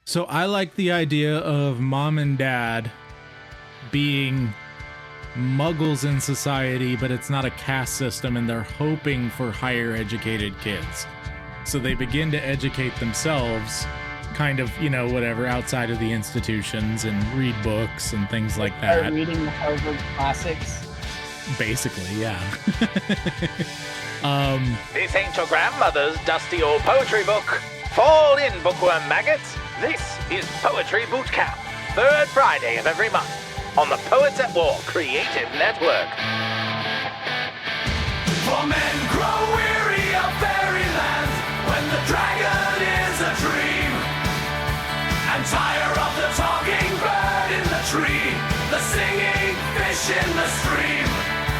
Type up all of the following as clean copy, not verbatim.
So I like the idea of mom and dad being muggles in society, but it's not a caste system, and they're hoping for higher educated kids. So they begin to educate themselves, kind of, whatever, outside of the institutions and read books and things like that. Start reading the Harvard classics. Basically, yeah. This ain't your grandmother's dusty old poetry book. Fall in, bookworm maggots. This is Poetry Bootcamp, third Friday of every month on the Poets at War Creative Network. For men grow weary of fairyland when the dragon is a dream, and tire of the talking bird in the tree, the singing fish in the stream,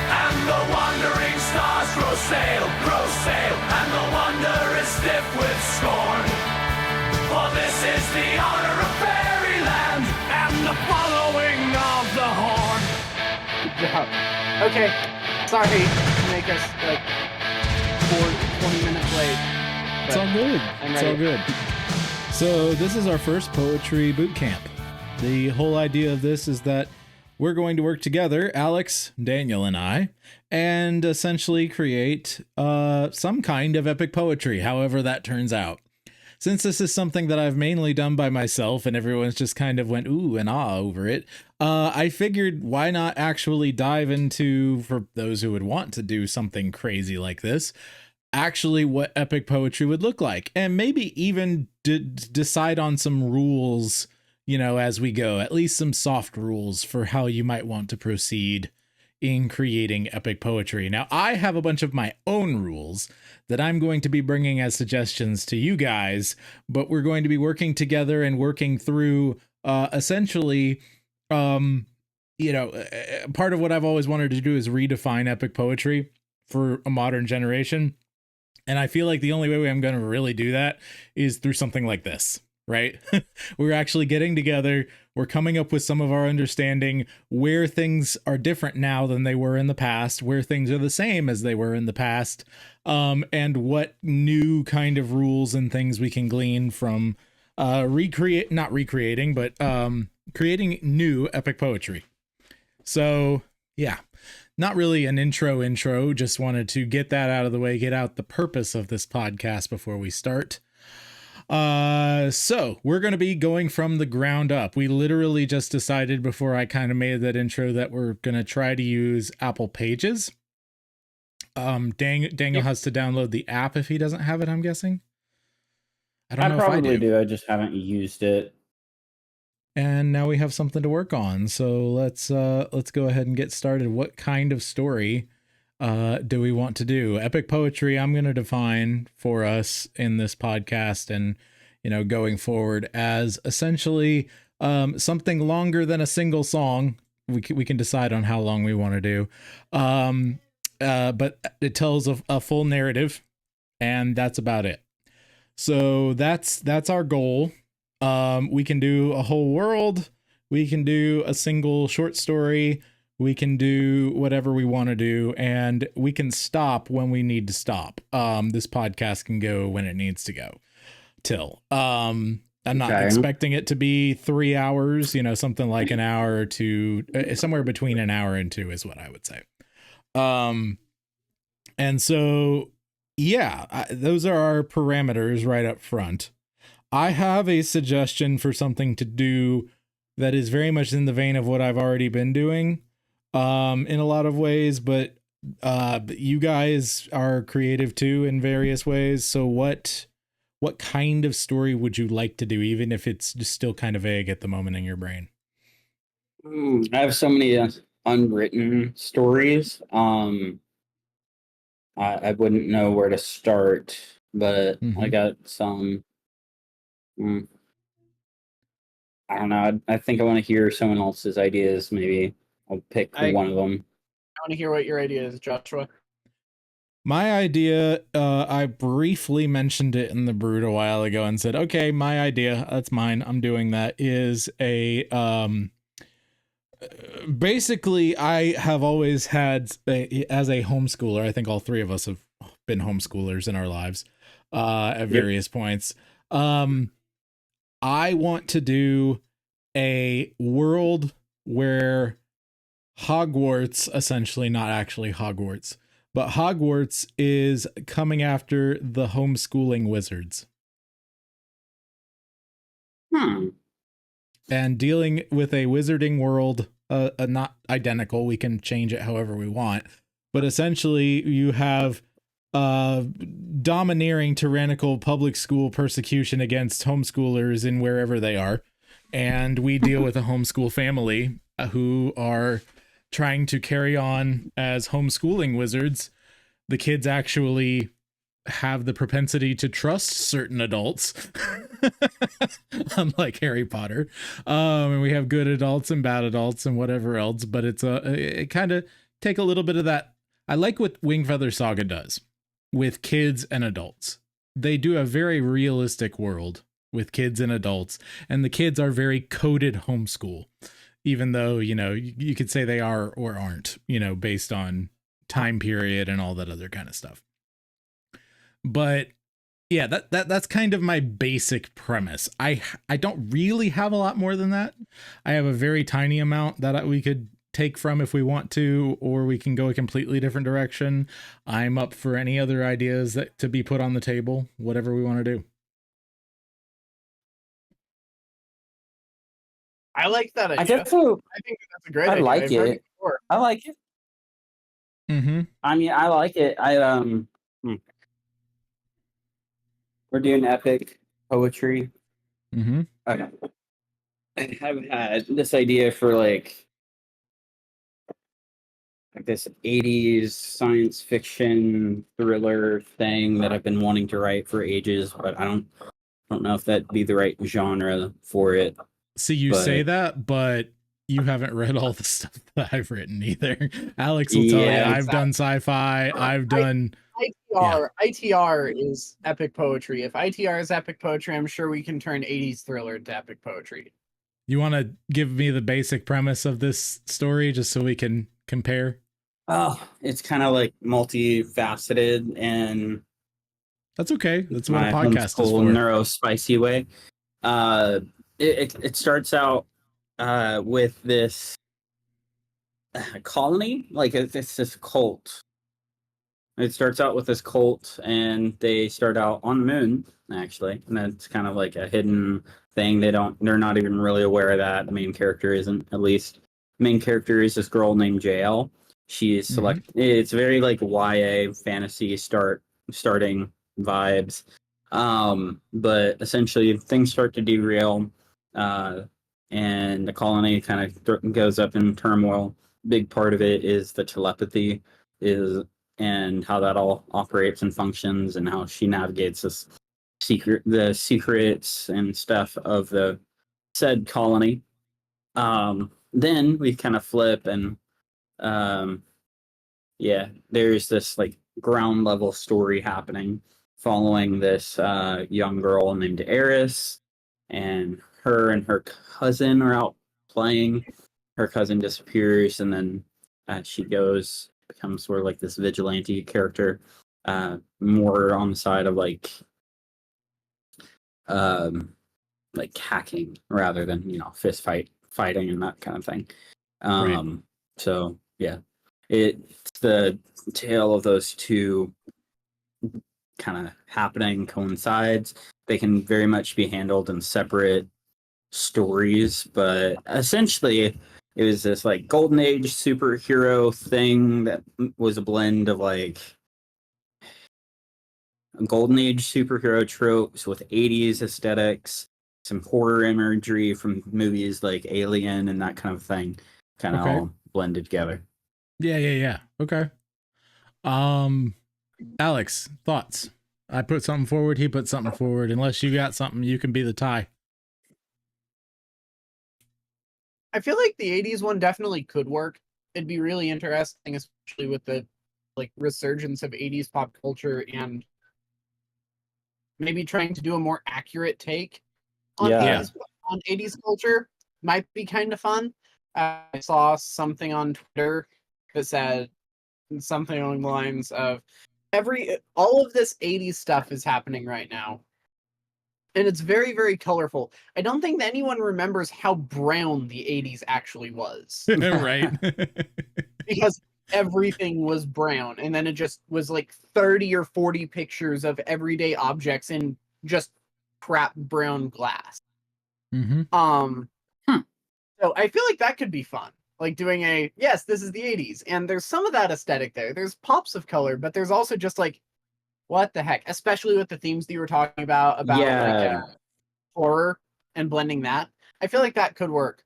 and the wandering stars grow stale, and the wonder is stiff with scorn. For this is the honor of fairyland and the following of the horn. Good job. Okay, sorry to make us like 20 minutes late. It's all good. It's all good. So this is our first Poetry Bootcamp. The whole idea of this is that we're going to work together, Alex, Daniel, and I, and essentially create some kind of epic poetry, however that turns out. Since this is something that I've mainly done by myself and everyone's just kind of went ooh and ah over it, I figured why not actually dive into, for those who would want to do something crazy like this, actually what epic poetry would look like, and maybe even decide on some rules, as we go, at least some soft rules for how you might want to proceed in creating epic poetry. Now, I have a bunch of my own rules that I'm going to be bringing as suggestions to you guys, but we're going to be working together and working through essentially, part of what I've always wanted to do is redefine epic poetry for a modern generation. And I feel like the only way I'm going to really do that is through something like this. Right? We're actually getting together. We're coming up with some of our understanding where things are different now than they were in the past, where things are the same as they were in the past, and what new kind of rules and things we can glean from creating new epic poetry. So, yeah, not really an intro, just wanted to get that out of the way, get out the purpose of this podcast before we start. So we're going to be going from the ground up. We literally just decided before I kind of made that intro that we're going to try to use Apple Pages. Daniel has to download the app if he doesn't have it, I'm guessing. I don't know if I probably do. I just haven't used it. And now we have something to work on. So let's go ahead and get started. What kind of story do we want to do? Epic poetry, I'm going to define for us in this podcast and, going forward as essentially something longer than a single song. We can decide on how long we want to do. But it tells a full narrative, and that's about it. So that's our goal. We can do a whole world. We can do a single short story. We can do whatever we want to do, and we can stop when we need to stop. This podcast can go when it needs to go. I'm not expecting it to be 3 hours, something like an hour or two, somewhere between an hour and 2 is what I would say. And so, yeah, those are our parameters right up front. I have a suggestion for something to do that is very much in the vein of what I've already been doing. In a lot of ways, but you guys are creative too in various ways. So what kind of story would you like to do, even if it's just still kind of vague at the moment in your brain? I have so many unwritten stories. I wouldn't know where to start, but I got some. I don't know. I think I want to hear someone else's ideas. Maybe I'll pick one of them. I want to hear what your idea is, Joshua. My idea, I briefly mentioned it in the Brood a while ago and said, okay, my idea, that's mine, I'm doing that, is basically, I have always had, as a homeschooler, I think all three of us have been homeschoolers in our lives at various points. I want to do a world where Hogwarts, essentially not actually Hogwarts, but Hogwarts is coming after the homeschooling wizards. And dealing with a wizarding world, not identical. We can change it however we want. But essentially, you have domineering, tyrannical public school persecution against homeschoolers in wherever they are. And we deal with a homeschool family who are trying to carry on as homeschooling wizards. The kids actually have the propensity to trust certain adults, unlike Harry Potter. And we have good adults and bad adults and whatever else, but it kind of take a little bit of that. I like what Wingfeather Saga does with kids and adults. They do a very realistic world with kids and adults, and the kids are very coded homeschool, even though, you could say they are or aren't, based on time period and all that other kind of stuff. But yeah, that's kind of my basic premise. I don't really have a lot more than that. I have a very tiny amount that we could take from if we want to, or we can go a completely different direction. I'm up for any other ideas that to be put on the table, whatever we want to do. I like that idea. I think that's a great idea. like it. I like it. Mm-hmm. I mean, I like it. We're doing epic poetry. Mm-hmm. Okay. I have had this idea for like this 80s science fiction thriller thing that I've been wanting to write for ages, but I don't know if that'd be the right genre for it. See, you say that, but you haven't read all the stuff that I've written either. Alex will tell you I've done sci-fi. I've done ITR. ITR is epic poetry. If ITR is epic poetry, I'm sure we can turn 80s thriller into epic poetry. You want to give me the basic premise of this story just so we can compare? Oh, it's kind of like multifaceted, and that's okay. That's what a podcast is for. Neurospicy way. It starts out with this colony, like it's this cult. It starts out with this cult, and they start out on the moon, actually, and that's kind of like a hidden thing. They're not even really aware of that. The main character isn't, at least. The main character is this girl named JL. She is It's very like YA fantasy starting vibes. But essentially things start to derail, and the colony kind of goes up in turmoil. Big part of it is the telepathy and how that all operates and functions, and how she navigates the secrets and stuff of the said colony. Then we kind of flip, and there's this like ground level story happening following this young girl named Eris, and her cousin are out playing. Her cousin disappears, and then she becomes sort of like this vigilante character, more on the side of like hacking rather than fighting and that kind of thing. Right. So yeah, it's the tale of those two kind of happening coincides. They can very much be handled in separate stories, but essentially it was this like golden age superhero thing that was a blend of like golden age superhero tropes with 80s aesthetics, some horror imagery from movies like Alien and that kind of thing, kind of all blended together. Yeah. Okay. Alex, thoughts? I put something forward, he put something forward. Unless you got something, you can be the tie. I feel like the 80s one definitely could work. It'd be really interesting, especially with the like resurgence of 80s pop culture, and maybe trying to do a more accurate take on 80s culture might be kind of fun. I saw something on Twitter that said something along the lines of all of this 80s stuff is happening right now, and it's very, very colorful. I don't think that anyone remembers how brown the 80s actually was. Right. Because everything was brown, and then it just was like 30 or 40 pictures of everyday objects in just crap brown glass. Mm-hmm. So I feel like that could be fun. Like doing yes, this is the 80s, and there's some of that aesthetic there. There's pops of color, but there's also just like, what the heck? Especially with the themes that you were talking about like horror and blending that. I feel like that could work.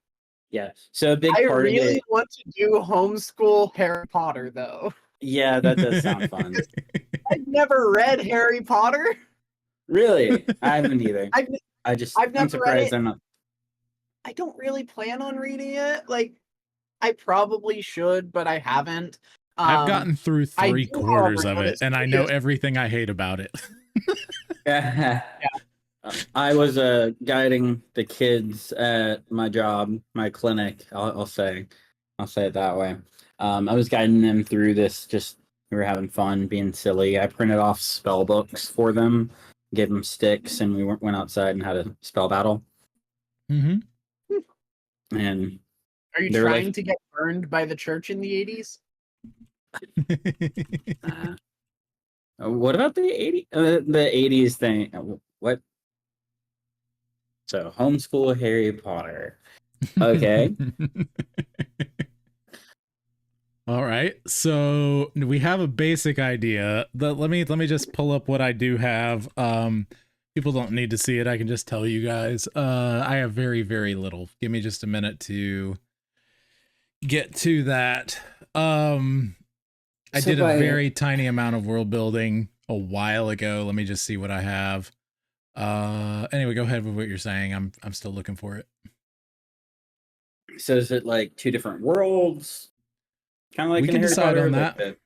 Yeah. So a big I part of really it. want to do homeschool Harry Potter, though. Yeah, that does sound fun. I've never read Harry Potter. Really? I haven't either. I've I'm never read surprised it. I'm not. I don't really plan on reading it. Like, I probably should, but I haven't. I've gotten through I 3 do, quarters however, of it, notice and I know everything I hate about it. I was guiding the kids at my job, my clinic. I'll say it that way. I was guiding them through this. Just we were having fun, being silly. I printed off spell books for them, gave them sticks, and we went outside and had a spell battle. Mm-hmm. Are And you trying to get burned by the church in the 80s? What about the 80s? The 80s thing. What? So homeschool Harry Potter. Okay. All right. So we have a basic idea. Let me just pull up what I do have. People don't need to see it. I can just tell you guys. I have very, very little. Give me just a minute to get to that. I did a very tiny amount of world building a while ago. Let me just see what I have. Anyway, go ahead with what you're saying. I'm still looking for it. So is it like 2 different worlds? Kind of like we can Harry decide Potter, on that.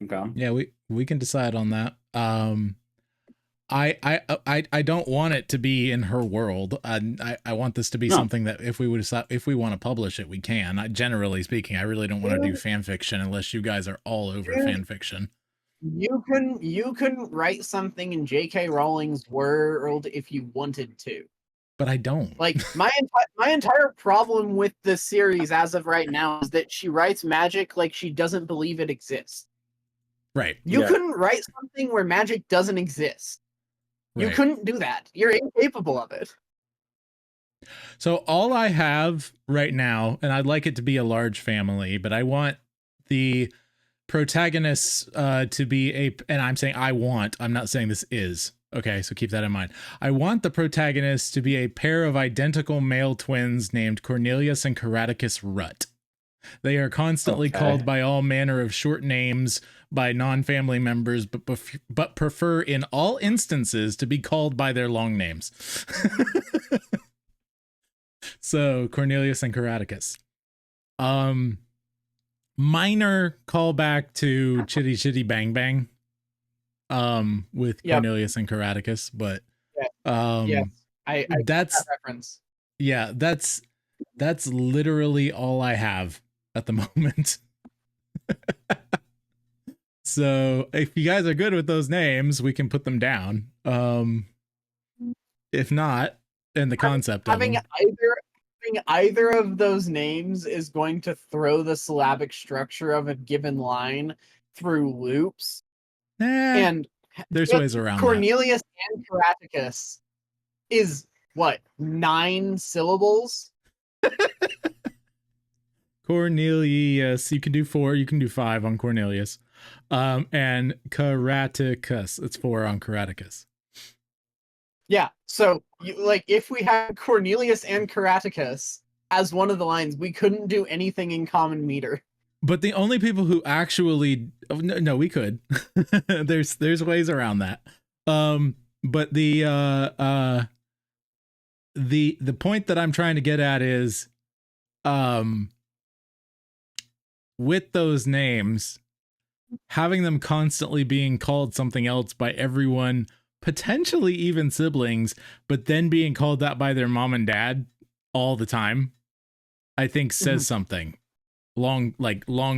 Okay. Yeah, we can decide on that. I don't want it to be in her world. I want this to be something that if we want to publish it, we can. Generally speaking, I really don't want to do fan fiction unless you guys are all over fan fiction. You can write something in J.K. Rowling's world if you wanted to. But I don't. Like my entire problem with the series as of right now is that she writes magic like she doesn't believe it exists. Right. You couldn't write something where magic doesn't exist. Right. You couldn't do that. You're incapable of it. So all I have right now, and I'd like it to be a large family, but I want the protagonists to be and I'm saying I'm not saying this is. Okay, so keep that in mind. I want the protagonists to be a pair of identical male twins named Cornelius and Caraticus Rutt. They are constantly called by all manner of short names by non-family members, but prefer in all instances to be called by their long names. So Cornelius and Caraticus. Minor callback to Chitty Chitty Bang Bang. With Cornelius and Caraticus, but I that's that reference. Yeah, that's literally all I have at the moment. So if you guys are good with those names, we can put them down. If not, and the concept of them. Having either of those names is going to throw the syllabic structure of a given line through loops. And there's ways around Cornelius and Caraticus is what, 9 syllables? Cornelius, you can do 4, you can do 5 on Cornelius. And Caraticus, it's 4 on Caraticus. Yeah, so if we had Cornelius and Caraticus as one of the lines, we couldn't do anything in common meter. But the only people who actually no, we could. there's ways around that. But the point that I'm trying to get at is with those names, having them constantly being called something else by everyone, potentially even siblings, but then being called that by their mom and dad all the time, I think says something. Long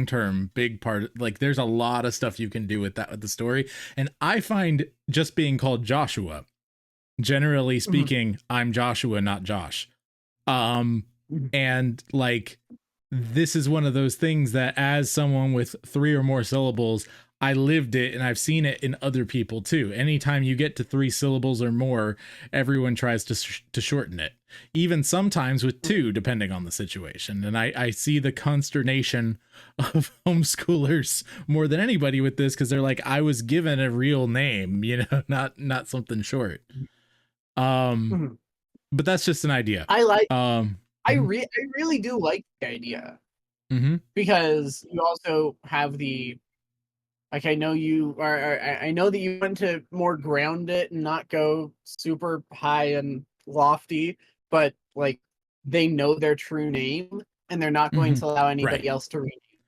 term, big part. Like there's a lot of stuff you can do with that with the story, and I find just being called Joshua Generally speaking, I'm Joshua, not Josh. And like, this is one of those things that as someone with 3 or more syllables, I lived it and I've seen it in other people too. Anytime you get to 3 syllables or more, everyone tries to shorten it, even sometimes with 2, depending on the situation. And I see the consternation of homeschoolers more than anybody with this, because they're like, I was given a real name, you know, not something short. But that's just an idea. I really do like the idea, because you also have the, like, I know you are, I know that you want to more ground it and not go super high and lofty, but like, they know their true name and they're not going to allow anybody else to read it.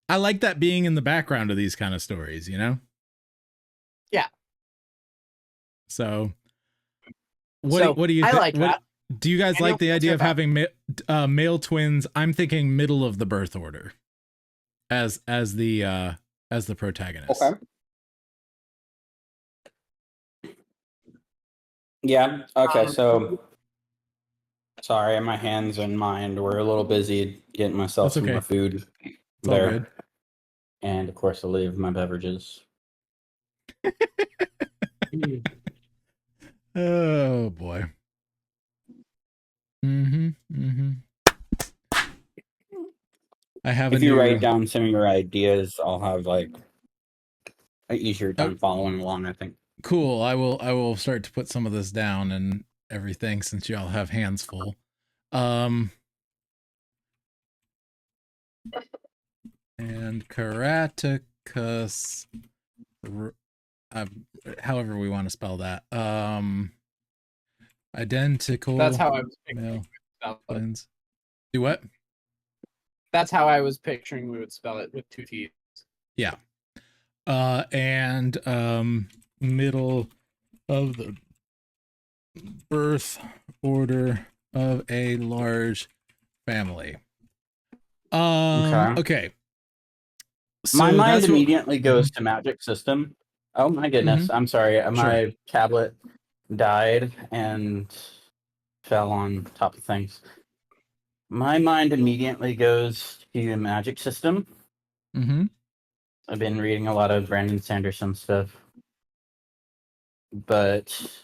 I like that being in the background of these kind of stories, you know? Yeah. So what do you think? I like that. Do you guys like the idea of having male twins? I'm thinking middle of the birth order as the protagonist. Okay. Yeah. Okay. So, sorry, my hands and mind were a little busy getting myself some more food there. All good. And of course, I'll leave my beverages. Oh boy. I have. If you write down some of your ideas, I'll have like an easier time following along, I think. Cool. I will start to put some of this down and everything, since y'all have hands full. And Karaticus, however we want to spell that. Identical. That's how I was picturing. Do what? That's how I was picturing we would spell it, with 2 T's. Yeah. And middle of the birth order of a large family. Okay. So my mind immediately goes to magic system. Oh my goodness. I'm sorry. My tablet died and fell on top of things. My mind immediately goes to the magic system. I've been reading a lot of Brandon Sanderson stuff, but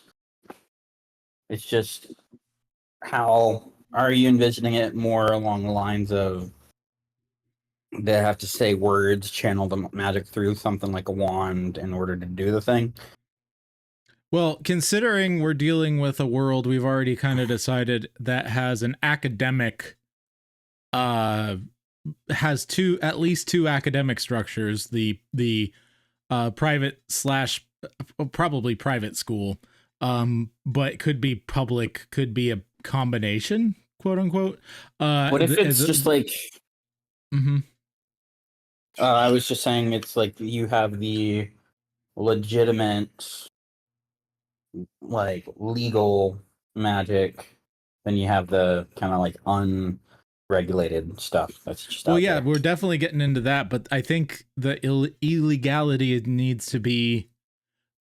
it's just, how are you envisioning it more along the lines of they have to say words, channel the magic through something like a wand in order to do the thing? Well, considering we're dealing with a world we've already kind of decided that has an academic, has at least two academic structures, the private / probably private school, but could be public, could be a combination, quote unquote. What if it's just like, I was just saying, it's like you have the legitimate, like, legal magic, then you have the kind of like unregulated stuff that's just out there. We're definitely getting into that, but I think the illegality needs to be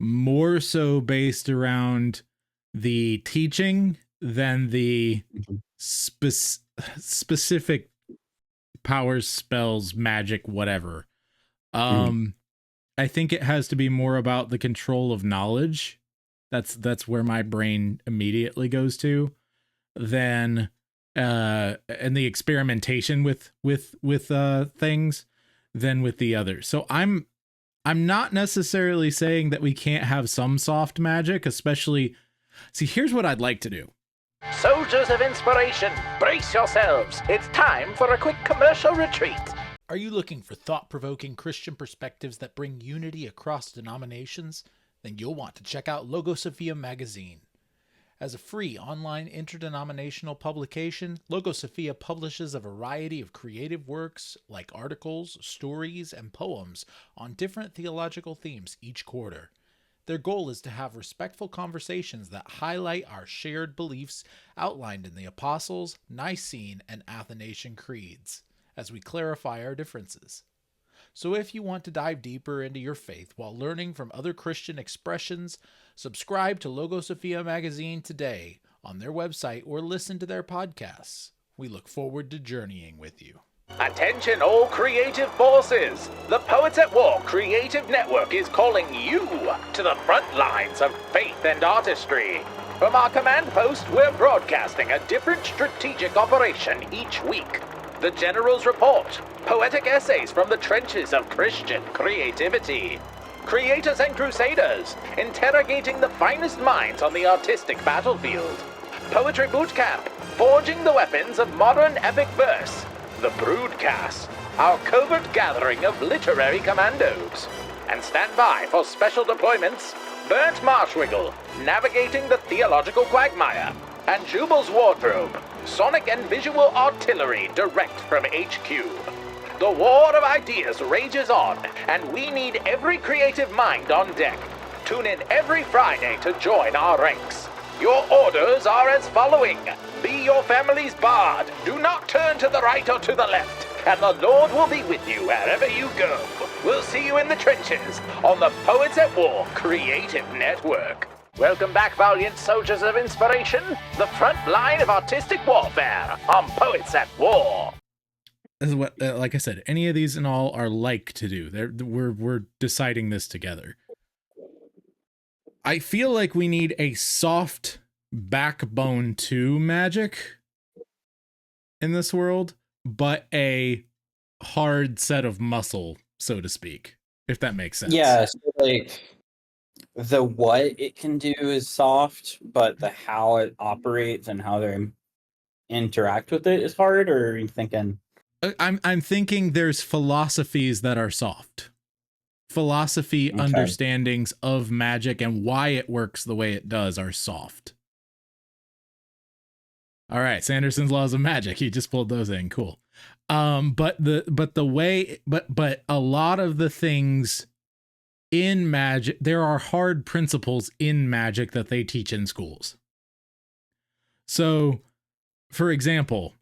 more so based around the teaching than the specific powers, spells, magic, whatever. I think it has to be more about the control of knowledge. That's where my brain immediately goes to, than and the experimentation with things than with the others. So I'm not necessarily saying that we can't have some soft magic, especially. See, here's what I'd like to do. Soldiers of inspiration, brace yourselves. It's time for a quick commercial retreat. Are you looking for thought-provoking Christian perspectives that bring unity across denominations? Then you'll want to check out Logosophia magazine. As a free online interdenominational publication, Logosophia publishes a variety of creative works like articles, stories, and poems on different theological themes each quarter. Their goal is to have respectful conversations that highlight our shared beliefs outlined in the Apostles', Nicene, and Athanasian creeds, as we clarify our differences. So if you want to dive deeper into your faith while learning from other Christian expressions, subscribe to Logosophia magazine today on their website or listen to their podcasts. We look forward to journeying with you. Attention all creative forces! The Poets at War Creative Network is calling you to the front lines of faith and artistry. From our command post, we're broadcasting a different strategic operation each week. The General's Report, poetic essays from the trenches of Christian creativity. Creators and Crusaders, interrogating the finest minds on the artistic battlefield. Poetry Bootcamp, forging the weapons of modern epic verse. The Broodcast, our covert gathering of literary commandos. And stand by for special deployments, Burnt Marshwiggle, navigating the theological quagmire. And Jubal's Wardrobe, sonic and visual artillery direct from HQ. The war of ideas rages on, and we need every creative mind on deck. Tune in every Friday to join our ranks. Your orders are as following. Be your family's bard. Do not turn to the right or to the left. And the Lord will be with you wherever you go. We'll see you in the trenches on the Poets at War Creative Network. Welcome back, valiant soldiers of inspiration. The front line of artistic warfare on Poets at War. This is what, like I said, any of these and all are like to do. We're deciding this together. I feel like we need a soft backbone to magic in this world, but a hard set of muscle, so to speak, if that makes sense. Yeah, so like the what it can do is soft, but the how it operates and how they interact with it is hard. Or are you thinking? I'm thinking there's philosophies that are soft. Philosophy understandings of magic and why it works the way it does are soft. All right, Sanderson's laws of magic. He just pulled those in. Cool. But a lot of the things in magic, there are hard principles in magic that they teach in schools. So, for example,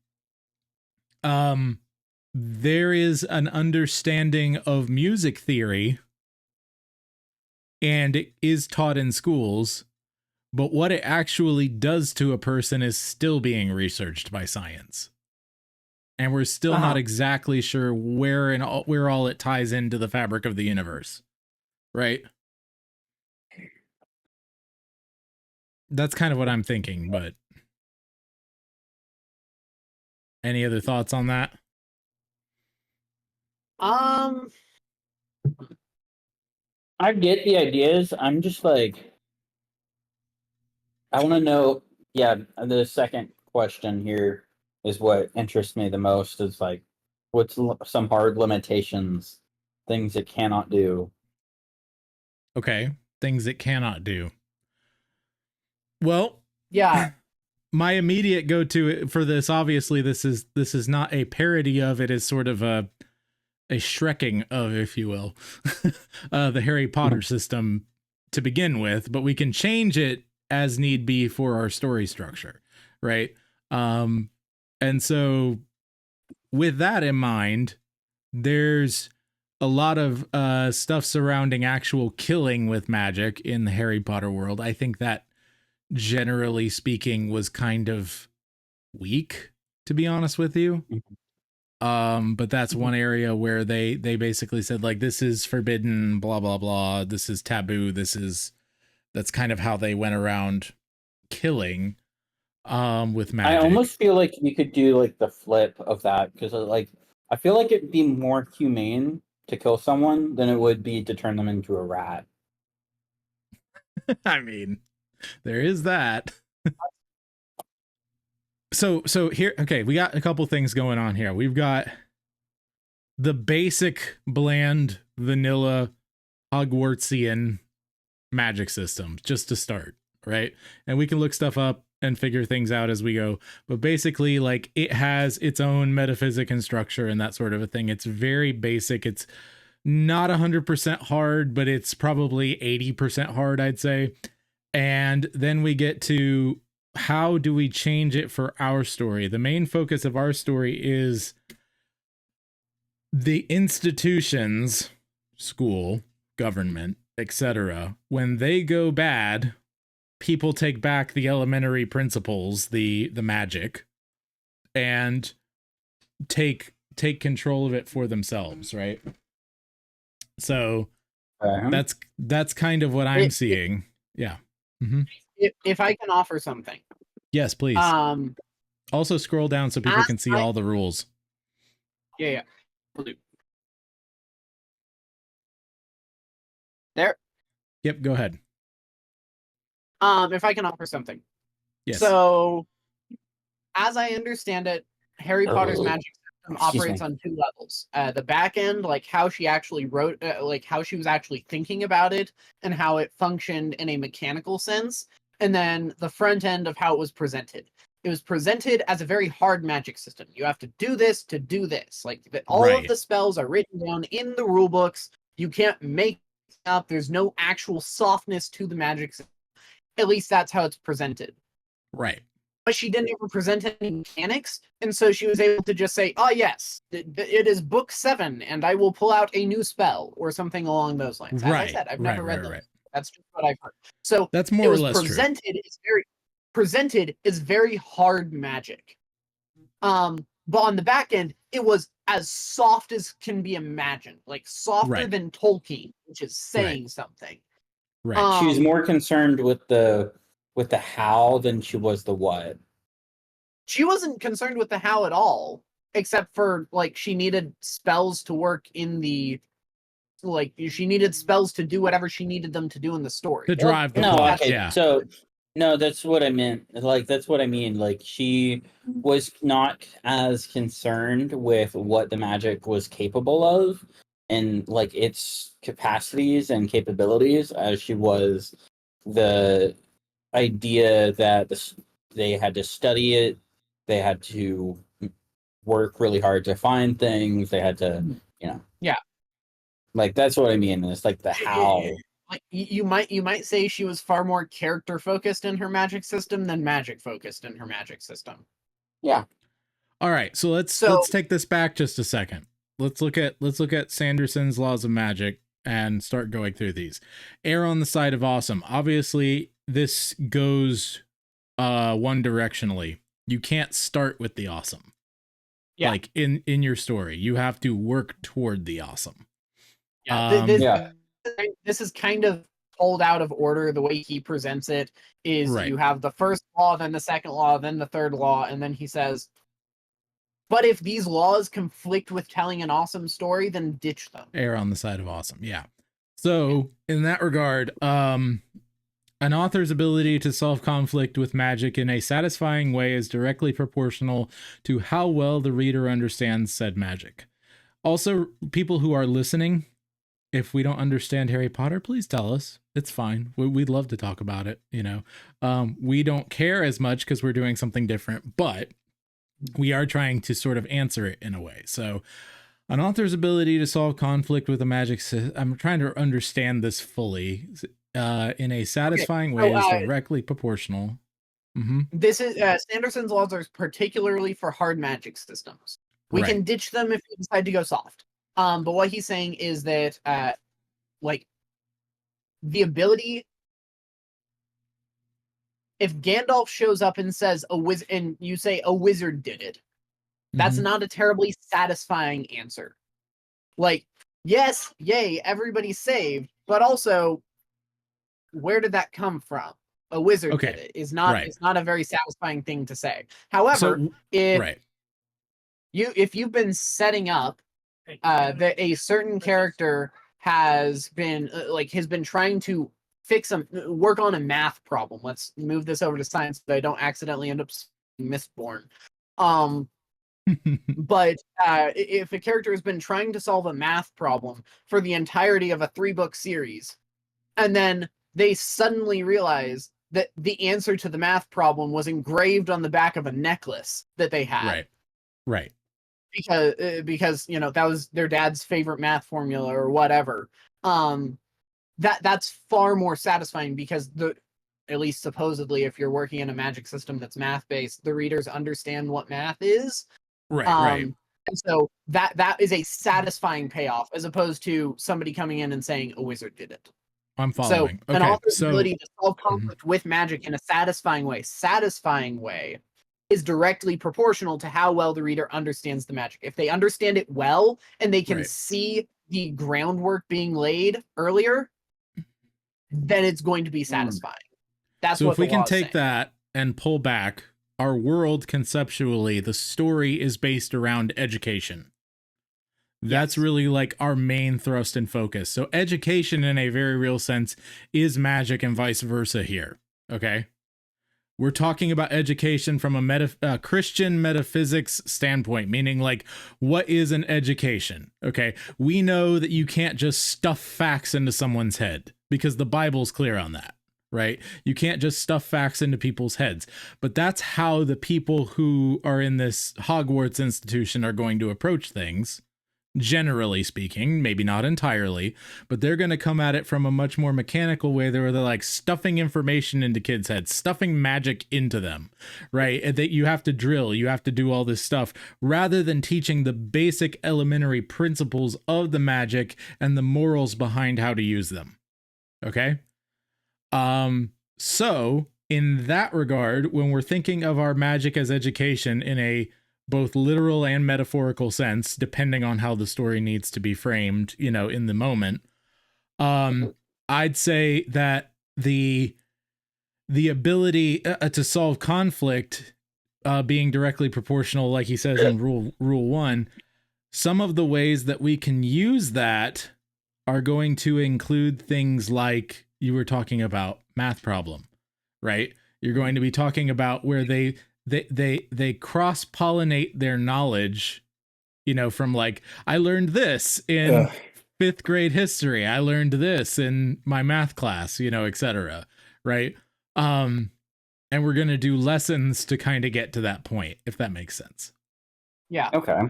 there is an understanding of music theory, and it is taught in schools, but what it actually does to a person is still being researched by science. And we're still not exactly sure where all it ties into the fabric of the universe. Right? That's kind of what I'm thinking, but any other thoughts on that? I get the ideas. I'm just like, I want to know. Yeah, the second question here is what interests me the most. Is like, what's some hard limitations, things it cannot do? Okay, things it cannot do. Well, Yeah. My immediate go-to for this, obviously, this is not a parody of, it is sort of a Shrekking of, if you will, the Harry Potter system to begin with, but we can change it as need be for our story structure, right? And so with that in mind, there's a lot of stuff surrounding actual killing with magic in the Harry Potter world. I think that, generally speaking, was kind of weak, to be honest with you. But that's one area where they basically said, like, this is forbidden, blah, blah, blah. This is taboo. That's kind of how they went around killing with magic. I almost feel like you could do like the flip of that, because like I feel like it'd be more humane to kill someone than it would be to turn them into a rat. I mean, there is that. So here, okay, we got a couple things going on here. We've got the basic, bland, vanilla, Hogwartsian magic system, just to start, right? And we can look stuff up and figure things out as we go. But basically, like, it has its own metaphysic and structure and that sort of a thing. It's very basic. It's not 100% hard, but it's probably 80% hard, I'd say. And then we get to, how do we change it for our story? The main focus of our story is, the institutions, school, government, etc., when they go bad, people take back the elementary principles, the magic, and take control of it for themselves, right? So that's kind of what I'm seeing. Yeah. Mm-hmm. If I can offer something. Yes, please. Also scroll down so people can see all the rules. Yeah. Will do. There. Yep, go ahead. If I can offer something. Yes. So, as I understand it, Harry Potter's magic system operates on two levels. The back end, like how she actually wrote, like how she was actually thinking about it and how it functioned in a mechanical sense. And then the front end of how it was presented. It was presented as a very hard magic system. You have to do this to do this. Like all of the spells are written down in the rule books. You can't make it up. There's no actual softness to the magic system. At least that's how it's presented. Right. But she didn't ever present any mechanics, and so she was able to just say, "Oh yes, it is book 7, and I will pull out a new spell," or something along those lines. As I said, I've never read them. That's just what I've heard. So that's more or less presented. True. It's very presented is very hard magic. But on the back end, it was as soft as can be imagined, like softer than Tolkien, which is saying something. Right. She was more concerned with the how than she was the what. She wasn't concerned with the how at all, except for like she needed spells to work in the she needed spells to do whatever she needed them to do in the story. To drive the plot. Okay. Yeah. So no, that's what I meant. Like that's what I mean. Like she was not as concerned with what the magic was capable of and like its capacities and capabilities as she was the idea that they had to study it, they had to work really hard to find things, they had to, like that's what I mean. It's like the how. Like you might say she was far more character focused in her magic system than magic focused in her magic system. Yeah. All right, so let's take this back just a second. Let's look at Sanderson's laws of magic and start going through these. Err on the side of awesome. Obviously, this goes one directionally. You can't start with the awesome. Yeah. Like in your story, you have to work toward the awesome. Yeah. This is kind of pulled out of order. The way he presents it is you have the first law, then the second law, then the third law, and then he says, but if these laws conflict with telling an awesome story, then ditch them. Err on the side of awesome. Yeah. So in that regard, an author's ability to solve conflict with magic in a satisfying way is directly proportional to how well the reader understands said magic. Also, people who are listening, if we don't understand Harry Potter, please tell us. It's fine. We'd love to talk about it. We don't care as much because we're doing something different, but we are trying to sort of answer it in a way. So an author's ability to solve conflict with a magic system, I'm trying to understand this fully, in a satisfying way is directly proportional. Mm-hmm. This is Sanderson's laws are particularly for hard magic systems. We can ditch them if we decide to go soft. But what he's saying is that the ability, if Gandalf shows up and says a wizard, and you say a wizard did it, that's not a terribly satisfying answer. Like, yes, yay, everybody's saved, but also, where did that come from? A wizard did it. It's not a very satisfying thing to say. However, if you've been setting up that a certain character has been trying to work on a math problem. Let's move this over to science so I don't accidentally end up Mistborn. But if a character has been trying to solve a math problem for the entirety of a 3-book series, and then they suddenly realize that the answer to the math problem was engraved on the back of a necklace that they had. Right. Because that was their dad's favorite math formula or whatever. That's far more satisfying because at least supposedly, if you're working in a magic system that's math based, the readers understand what math is. Right. And so that is a satisfying payoff, as opposed to somebody coming in and saying a wizard did it. I'm following. So an Okay, author's so ability to solve conflict with magic in a satisfying way is directly proportional to how well the reader understands the magic. If they understand it well and they can Right. see the groundwork being laid earlier, then it's going to be satisfying. That's so what if we the can law is take saying. that and pull back, our world conceptually, the story is based around education. That's Yes. really like our main thrust and focus. So education in a very real sense is magic and vice versa here. Okay. We're talking about education from a Christian metaphysics standpoint, meaning like, what is an education? Okay. We know that you can't just stuff facts into someone's head because the Bible's clear on that, right? You can't just stuff facts into people's heads, but that's how the people who are in this Hogwarts institution are going to approach things. Generally speaking, maybe not entirely, but they're going to come at it from a much more mechanical way where they're like stuffing information into kids' heads, stuffing magic into them, right? And that you have to drill, you have to do all this stuff rather than teaching the basic elementary principles of the magic and the morals behind how to use them. Okay? So in that regard, when we're thinking of our magic as education in a both literal and metaphorical sense, depending on how the story needs to be framed, you know, in the moment. I'd say that the ability to solve conflict being directly proportional, like he says in rule 1, some of the ways that we can use that are going to include things like you were talking about math problem, right? You're going to be talking about where they cross-pollinate their knowledge, you know, from like, I learned this in 5th grade history. I learned this in my math class, you know, etc. Right. And we're going to do lessons to kind of get to that point, if that makes sense. Yeah. Okay.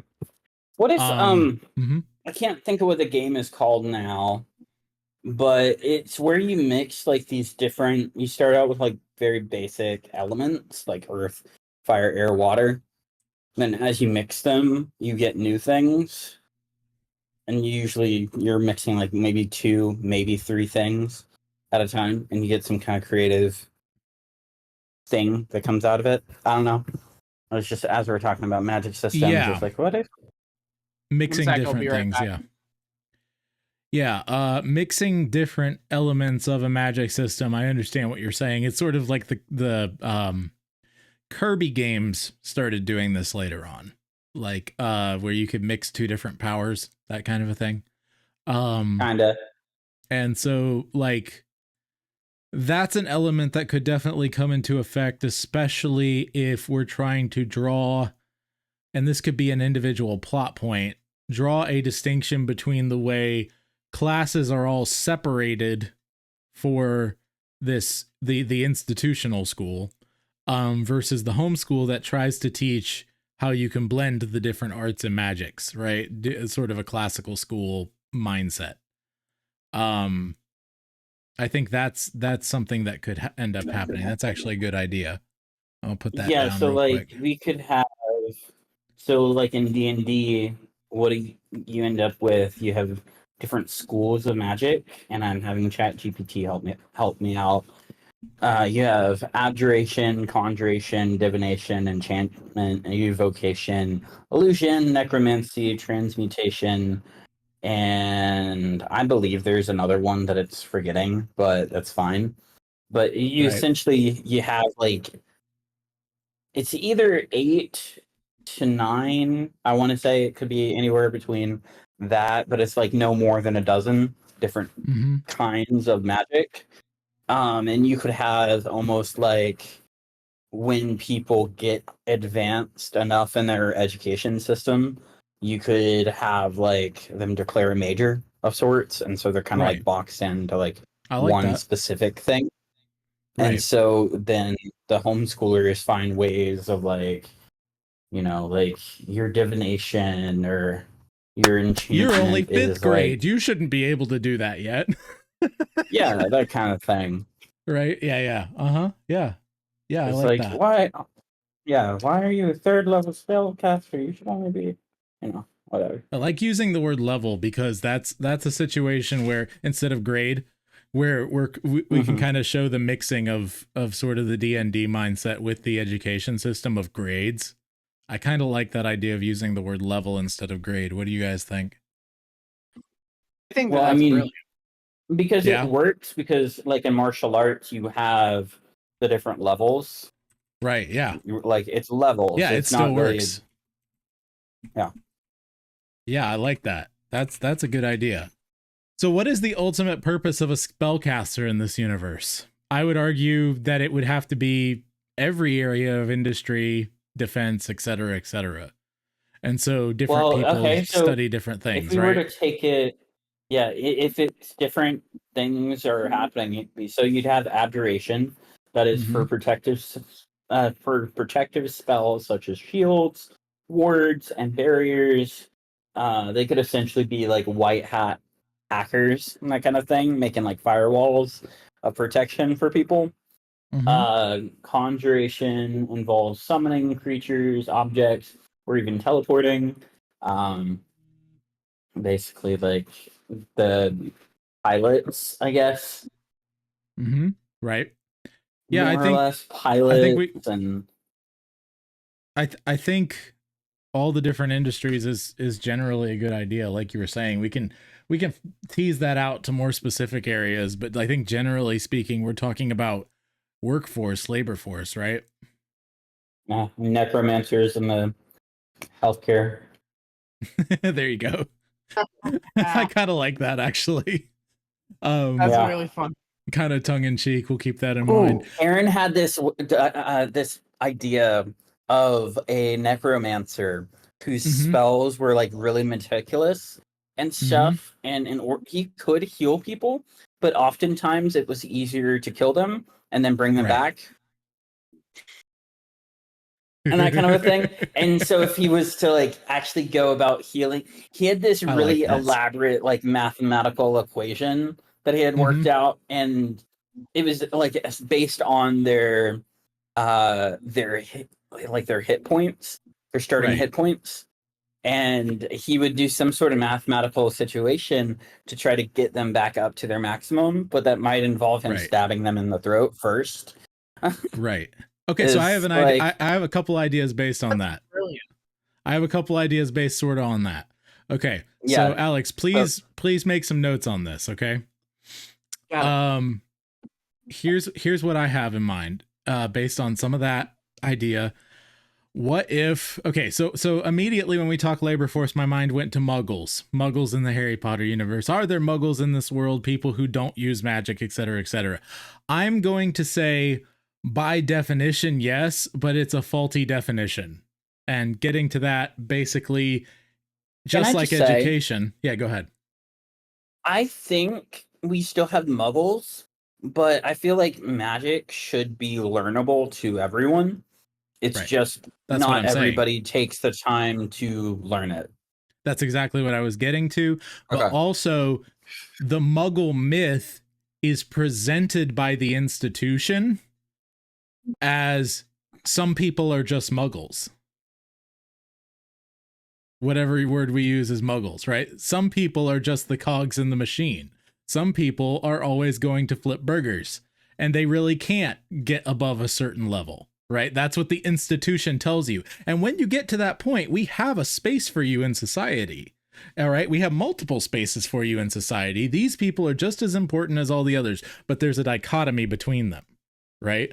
What is mhm. I can't think of what the game is called now, but it's where you mix like these different, you start out with like very basic elements like earth, fire, air, water. Then as you mix them, you get new things. And usually you're mixing like maybe 2, maybe 3 things at a time, and you get some kind of creative thing that comes out of it. I don't know. It was just as we were talking about magic systems, Yeah. it's like, what if? Mixing I'll different be right things, back. yeah. Mixing different elements of a magic system. I understand what you're saying. It's sort of like the Kirby games started doing this later on, like where you could mix 2 different powers, that kind of a thing. Kinda. And so like that's an element that could definitely come into effect, especially if we're trying to draw, and this could be an individual plot point, draw a distinction between the way classes are all separated for the institutional school versus the homeschool that tries to teach how you can blend the different arts and magics, right? Sort of a classical school mindset. I think that's something that could end up happening. That's actually a good idea. I'll put that down So real like quick. we could have, so like in D&D, what do you end up with? You have different schools of magic, and I'm having ChatGPT help me out. You have abjuration, conjuration, divination, enchantment, evocation, illusion, necromancy, transmutation, and I believe there's another one that it's forgetting, but that's fine. But you Right. essentially you have like, it's either 8 to 9. I want to say it could be anywhere between that, but it's like no more than a dozen different Mm-hmm. kinds of magic. And you could have almost like when people get advanced enough in their education system, you could have like them declare a major of sorts, and so they're kind of Right. like boxed into like I like one that. specific thing. And Right. so then the homeschoolers find ways of like, you know, like your divination or your enchantment You're only 5th is grade. like, You shouldn't be able to do that yet. yeah, that kind of thing. Right. Yeah. Uh-huh. Yeah. I It's like like, that. why are you a 3rd level spellcaster? You should only be whatever. I like using the word level because that's a situation where instead of grade, where we can kind of show the mixing of sort of the D&D mindset with the education system of grades. I kind of like that idea of using the word level instead of grade. What do you guys think? I think Well, that's brilliant. because Yeah. it works, because like in martial arts, you have the different levels. Right. Yeah. Like it's levels. Yeah. It It's still not really, works. yeah. Yeah. I like that. That's a good idea. So what is the ultimate purpose of a spellcaster in this universe? I would argue that it would have to be every area of industry, defense, et cetera, et cetera. And so different Well, people okay, so study different if things, we were right? to take it, yeah, if it's different things are happening, so you'd have abjuration, that is Mm-hmm. for protective spells such as shields, wards, and barriers. They could essentially be like white hat hackers and that kind of thing, making like firewalls of protection for people. Mm-hmm. Conjuration involves summoning creatures, objects, or even teleporting. Um, Basically, like the pilots, I guess, Mm-hmm. Right. Yeah, more or less I think we pilots, and I think all the different industries is generally a good idea. Like you were saying, we can tease that out to more specific areas, but I think generally speaking, we're talking about workforce, labor force, right? necromancers in the healthcare. There you go. I kind of like that actually. That's Yeah. really fun. Kind of tongue in cheek. We'll keep that in Ooh, mind. Aaron had this idea of a necromancer whose spells were like really meticulous and stuff, and he could heal people, but oftentimes it was easier to kill them and then bring them back. And that kind of a thing. And so if he was to like actually go about healing, he had this really elaborate like mathematical equation that he had worked out, and it was like based on their hit points, their starting hit points. And he would do some sort of mathematical situation to try to get them back up to their maximum, but that might involve him stabbing them in the throat first. Right. Okay, so I have an idea. I have a couple ideas based on that. Brilliant. I have a couple ideas based sort of on that. Okay. Yeah. So Alex, please make some notes on this, okay? Here's what I have in mind based on some of that idea. What if so immediately when we talk labor force, my mind went to muggles in the Harry Potter universe. Are there muggles in this world, people who don't use magic, etc., etc.? I'm going to say by definition yes, but it's a faulty definition. And getting to that, basically just like education. Yeah, go ahead. I think we still have muggles, but I feel like magic should be learnable to everyone. It's just not everybody takes the time to learn it. That's exactly what I was getting to. But also, the Muggle myth is presented by the institution as some people are just Muggles. Whatever word we use is Muggles, right? Some people are just the cogs in the machine. Some people are always going to flip burgers, and they really can't get above a certain level. Right? That's what the institution tells you. And when you get to that point, we have a space for you in society. All right? We have multiple spaces for you in society. These people are just as important as all the others, but there's a dichotomy between them. Right?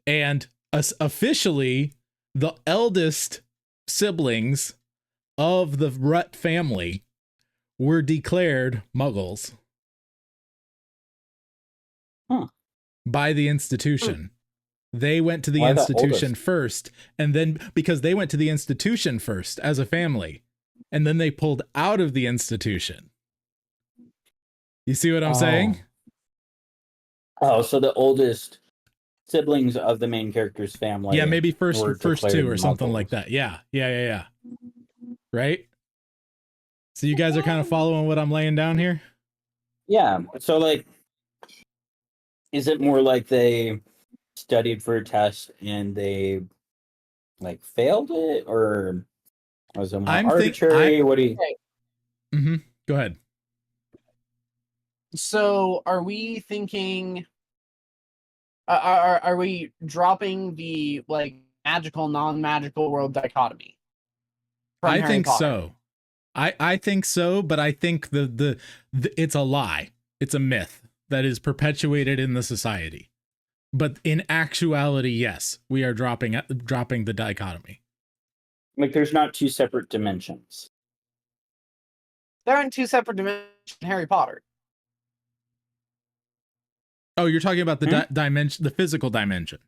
And officially, the eldest siblings of the Rutt family were declared Muggles by the institution. They went to the institution first, and then because they went to the institution first as a family, and then they pulled out of the institution. You see what I'm saying? Oh, so the oldest siblings of the main character's family. Yeah, maybe first two or something like that. Yeah. Right? So you guys are kind of following what I'm laying down here? Yeah. So like, is it more like they studied for a test and they like failed it, or Was it more I'm arbitrary? What do you? Mm-hmm. Go ahead. So, are we thinking? Are we dropping the like magical, non-magical world dichotomy? From I Harry think Potter? so. I think so, but I think the it's a lie. It's a myth that is perpetuated in the society. But in actuality, yes, we are dropping the dichotomy. Like, there's not two separate dimensions. They're in two separate dimensions in Harry Potter. Oh, you're talking about the dimension, the physical dimension.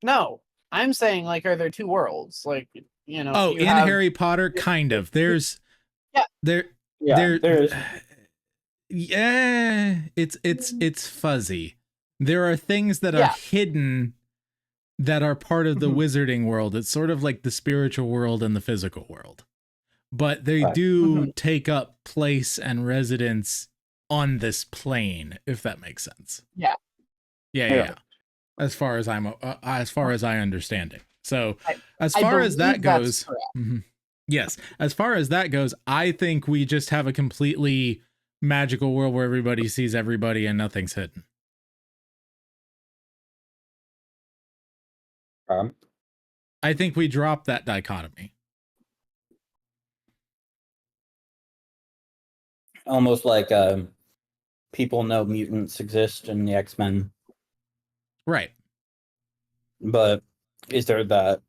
No, I'm saying like, are there two worlds? Like, you know, Oh, you in have Harry Potter, kind of. There's Yeah. There's yeah, it's fuzzy. There are things that are hidden that are part of the wizarding world. It's sort of like the spiritual world and the physical world. But they do take up place and residence on this plane, if that makes sense. Yeah. As far as I understand it. So as far as that goes, yes, as far as that goes, I think we just have a completely magical world where everybody sees everybody and nothing's hidden. I think we drop that dichotomy. almost like people know mutants exist in the X-Men. Right. But is there that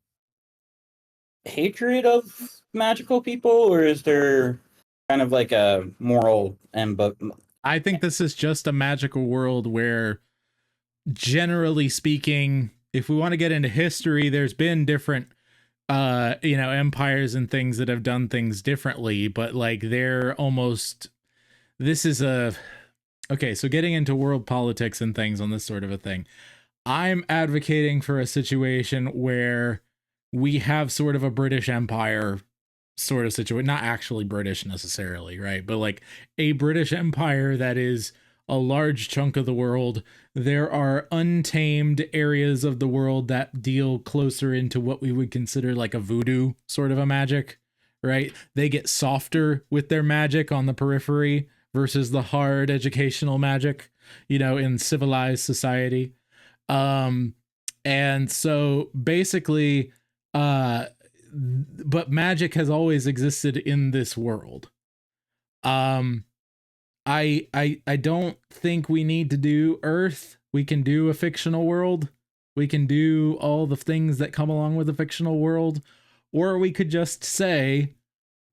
hatred of magical people, or is there kind of like a moral and I think this is just a magical world where, generally speaking, if we want to get into history, there's been different empires and things that have done things differently, but like they're almost, this is a, okay, so getting into world politics and things on this sort of a thing, I'm advocating for a situation where we have sort of a British Empire sort of situation, not actually British necessarily, right? But like a British Empire that is a large chunk of the world. There are untamed areas of the world that deal closer into what we would consider like a voodoo sort of a magic, right? They get softer with their magic on the periphery versus the hard educational magic, in civilized society. And so basically, but magic has always existed in this world. I don't think we need to do Earth. We can do a fictional world. We can do all the things that come along with a fictional world. Or we could just say,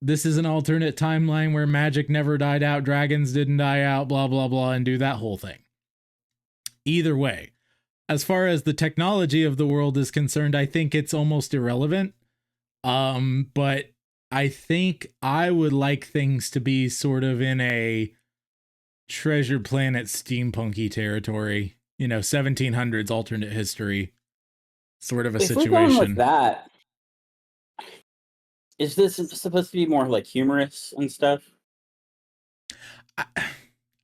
this is an alternate timeline where magic never died out, dragons didn't die out, blah, blah, blah, and do that whole thing. Either way, as far as the technology of the world is concerned, I think it's almost irrelevant. But I think I would like things to be sort of in a Treasure Planet steampunky territory, 1700s alternate history sort of a situation. We're going with that, is this supposed to be more like humorous and stuff?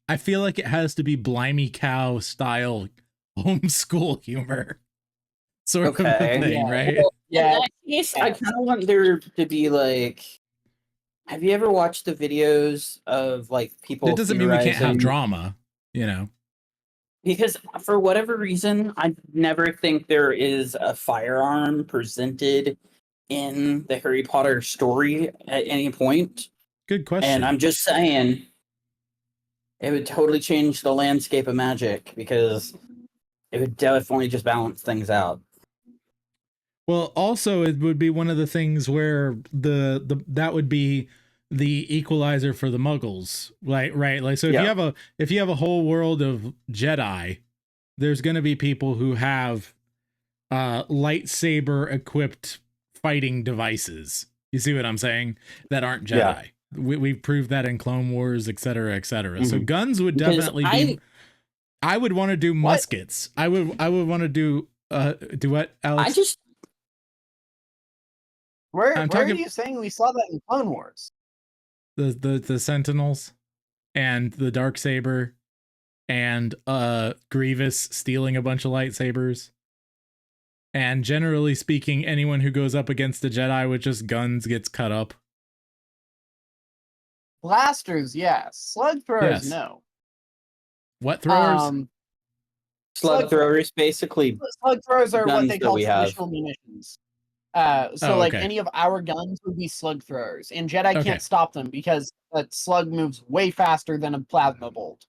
I feel like it has to be Blimey Cow style homeschool humor sort of a thing, right? Well, yeah, I kind of want there to be like, have you ever watched the videos of like people? It doesn't mean we can't have drama, Because for whatever reason, I never think there is a firearm presented in the Harry Potter story at any point. Good question. And I'm just saying, it would totally change the landscape of magic because it would definitely just balance things out. Well, also it would be one of the things where the that would be the equalizer for the Muggles, right? Like, so if you have a whole world of Jedi, there's going to be people who have lightsaber equipped fighting devices. You see what I'm saying? That aren't Jedi. Yeah. We've proved that in Clone Wars, et cetera, et cetera. So guns would definitely be. I would want to do muskets. I would want to do what, Alex? Where are you saying we saw that in Clone Wars? The Sentinels and the Darksaber and Grievous stealing a bunch of lightsabers. And generally speaking, anyone who goes up against a Jedi with just guns gets cut up. Blasters, yes. Slug throwers, Yes. no. What throwers? Slug throwers, basically. Slug throwers are what guns they that call we have. traditional munitions. So like okay. any of our guns would be slug throwers, and Jedi Okay. can't stop them because a slug moves way faster than a plasma bolt.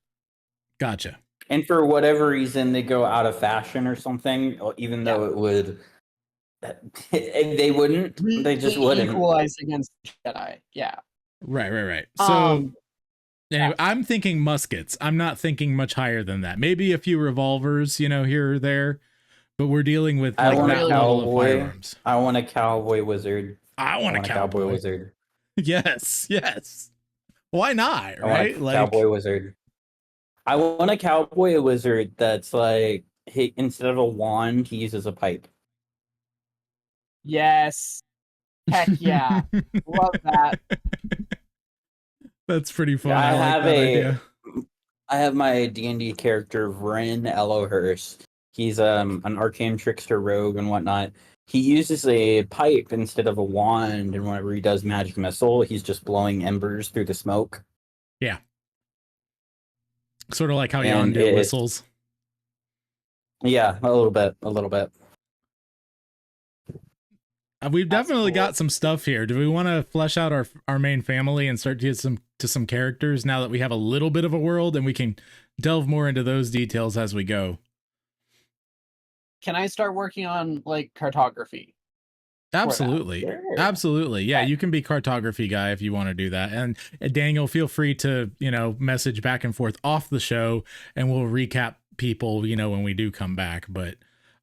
Gotcha. And for whatever reason, they go out of fashion or something, even though it would. They wouldn't. They just wouldn't. Equalize against Jedi. Yeah. Right. So anyway, I'm thinking muskets. I'm not thinking much higher than that. Maybe a few revolvers, here or there. But we're dealing with I like want that a level of cowboy. firearms. I want a cowboy wizard. I want a cowboy wizard. Yes. Why not? Right? I want a cowboy wizard. I want a cowboy wizard that's like instead of a wand, he uses a pipe. Yes. Heck yeah. Love that. That's pretty fun. I like have that idea. I have my D&D character Vren Elohurst. He's an arcane trickster rogue and whatnot. He uses a pipe instead of a wand, and whenever he does magic missile, he's just blowing embers through the smoke. Yeah. Sort of like how And Yondu whistles. Yeah, a little bit. We've definitely got some stuff here. Do we want to flesh out our main family and start to get some characters now that we have a little bit of a world, and we can delve more into those details as we go? Can I start working on like cartography? Absolutely. Sure. Absolutely. Yeah, you can be cartography guy if you want to do that. And Daniel, feel free to, message back and forth off the show, and we'll recap people, when we do come back. But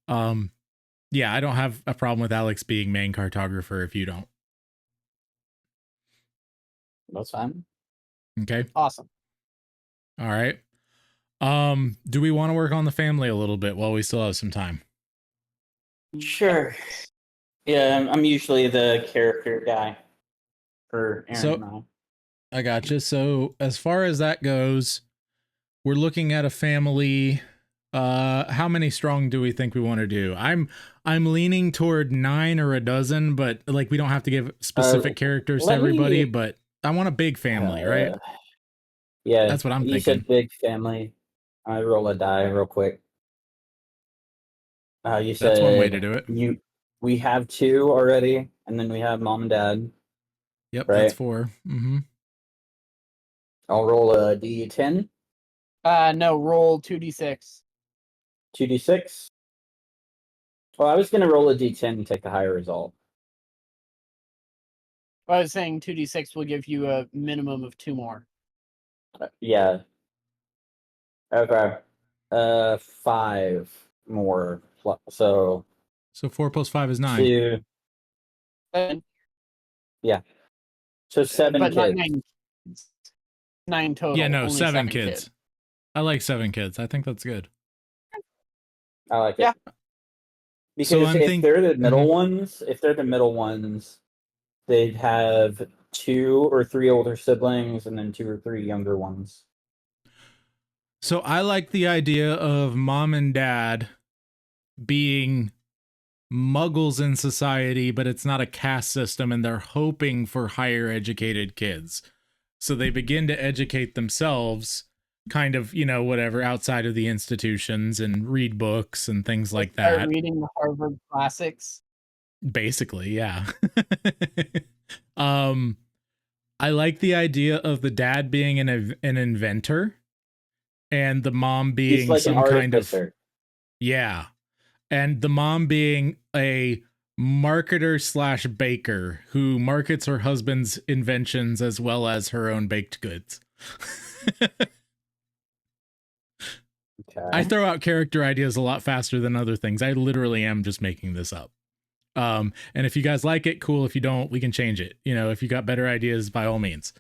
yeah, I don't have a problem with Alex being main cartographer if you don't. That's fine. Okay. Awesome. All right. Do we want to work on the family a little bit while we still have some time? Sure. Yeah, I'm usually the character guy for Aaron and I. I gotcha. So as far as that goes, we're looking at a family. How many strong do we think we want to do? I'm leaning toward 9 or a dozen, but like we don't have to give specific characters to everybody. But I want a big family, right? Yeah, that's what I'm thinking. You said big family. I roll a die real quick. You said that's one way to do it. We have 2 already, and then we have mom and dad. Yep, right? That's 4. Mm-hmm. I'll roll a d10. No, roll 2d6. 2d6. Well, I was gonna roll a d10 and take the higher result. I was saying 2d6 will give you a minimum of 2 more. Yeah. Okay. 5 more. So 4 plus 5 is 9. 2. 7. Yeah. So 7 but kids. Not 9 kids. 9 total. Yeah, no, only 7 kids. I like 7 kids. I think that's good. I like it. Yeah. Because So if they're the middle ones, they'd have 2 or 3 older siblings and then 2 or 3 younger ones. So I like the idea of mom and dad being muggles in society, but it's not a caste system, and they're hoping for higher educated kids. So they begin to educate themselves kind of, whatever, outside of the institutions, and read books and things like that. Reading the Harvard classics. Basically, yeah. I like the idea of the dad being an inventor, and the mom being like some kind of, yeah. And the mom being a marketer / baker who markets her husband's inventions as well as her own baked goods. Okay. I throw out character ideas a lot faster than other things. I literally am just making this up. And if you guys like it, cool. If you don't, we can change it. If you got better ideas, by all means.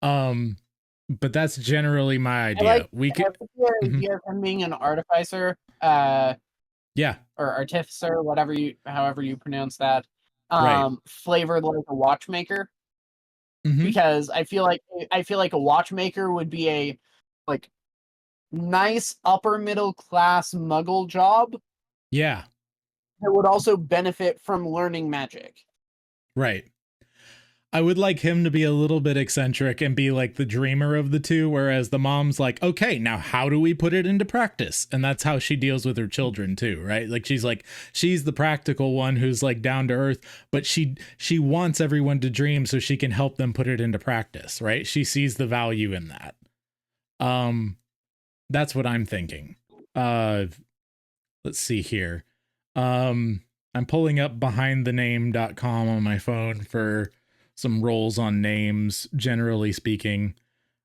But that's generally my idea. We could idea of him being an artificer. Yeah. Or artificer, however you pronounce that. Right. Flavored like a watchmaker. Mm-hmm. Because I feel like a watchmaker would be a like nice upper middle class muggle job. Yeah. that would also benefit from learning magic. Right. I would like him to be a little bit eccentric and be like the dreamer of the two, whereas the mom's like, okay, now how do we put it into practice? And that's how she deals with her children too, right? Like she's the practical one who's like down to earth, but she wants everyone to dream so she can help them put it into practice, right? She sees the value in that. That's what I'm thinking. Let's see here. I'm pulling up behindthename.com on my phone for some roles on names, generally speaking.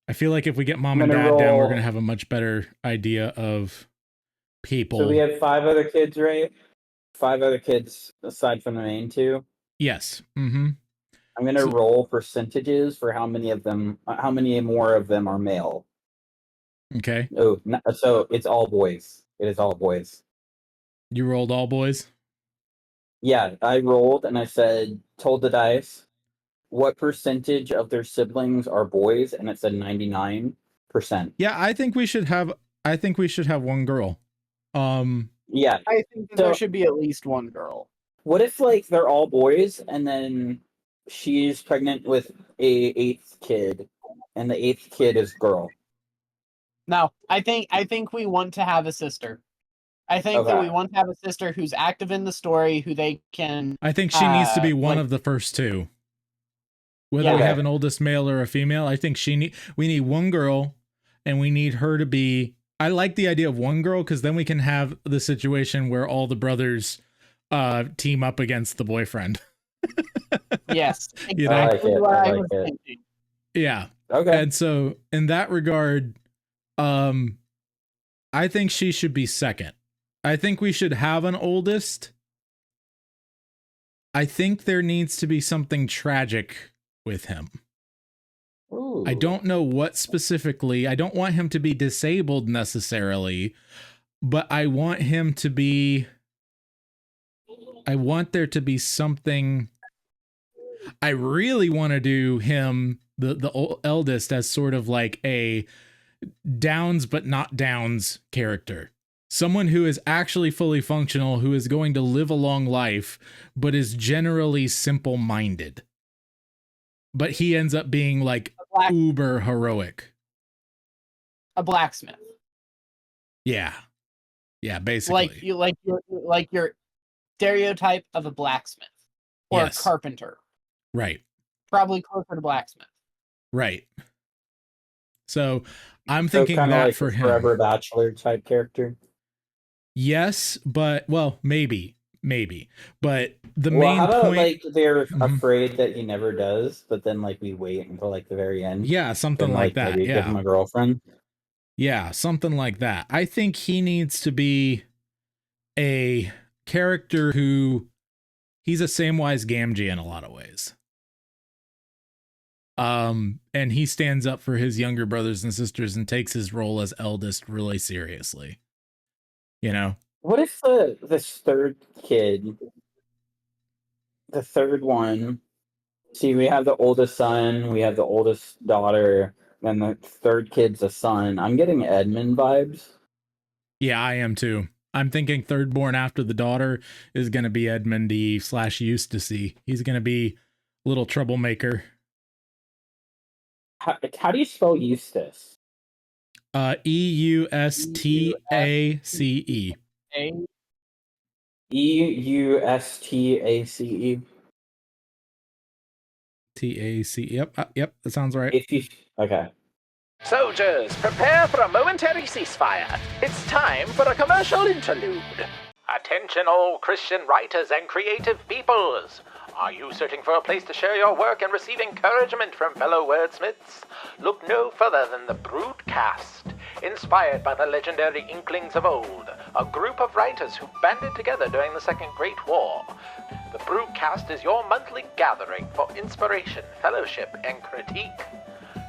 I feel like if we get mom and dad down, we're going to have a much better idea of people. So we have 5 other kids, right? 5 other kids aside from the main 2? Yes. Mm-hmm. I'm going to roll percentages for how many more of them are male. Okay. Oh, so it's all boys. It is all boys. You rolled all boys? Yeah, I rolled and I told the dice, what percentage of their siblings are boys? And it said 99%. Yeah, I think we should have one girl. Yeah. I think there should be at least one girl. What if like they're all boys and then she's pregnant with a 8th kid and the 8th kid is girl? No, I think we want to have a sister. I think that we want to have a sister who's active in the story, who they can. I think she needs to be one of the first 2. Whether we have an oldest male or a female, I think we need one girl, and we need her to be. I like the idea of one girl because then we can have the situation where all the brothers team up against the boyfriend. Yes, you know? I like it. Yeah. Okay. And so in that regard, I think she should be second. I think we should have an oldest. I think there needs to be something tragic with him. Ooh. I don't know what specifically. I don't want him to be disabled necessarily, but I want there to be something. I really want to do him, the eldest, as sort of like a Downs but not Downs character. Someone who is actually fully functional, who is going to live a long life, but is generally simple-minded. But he ends up being like uber heroic. A blacksmith. Yeah. Yeah, basically. Like your stereotype of a blacksmith or a carpenter. Right. Probably closer to blacksmith. Right. So I'm thinking that like for him. Forever Bachelor type character. Yes, but maybe. But the main how about, point, like, they're afraid that he never does, but then like we wait until like the very end. Yeah, something and, like that. Maybe give him a girlfriend. Yeah, something like that. I think he needs to be a character he's a Samwise Gamgee in a lot of ways. And he stands up for his younger brothers and sisters and takes his role as eldest really seriously. You know? What if this third kid, the third one, see, we have the oldest son, we have the oldest daughter, and the third kid's a son. I'm getting Edmund vibes. Yeah, I am too. I'm thinking third born after the daughter is going to be Edmundy / Eustace. He's going to be a little troublemaker. How do you spell Eustace? Eustace. Eustace. TAC. Yep, that sounds right. Okay. Soldiers, prepare for a momentary ceasefire. It's time for a commercial interlude. Attention all Christian writers and creative peoples. Are you searching for a place to share your work and receive encouragement from fellow wordsmiths? Look no further than the Broodcast. Inspired by the legendary Inklings of old, a group of writers who banded together during the Second Great War. The Broodcast is your monthly gathering for inspiration, fellowship, and critique.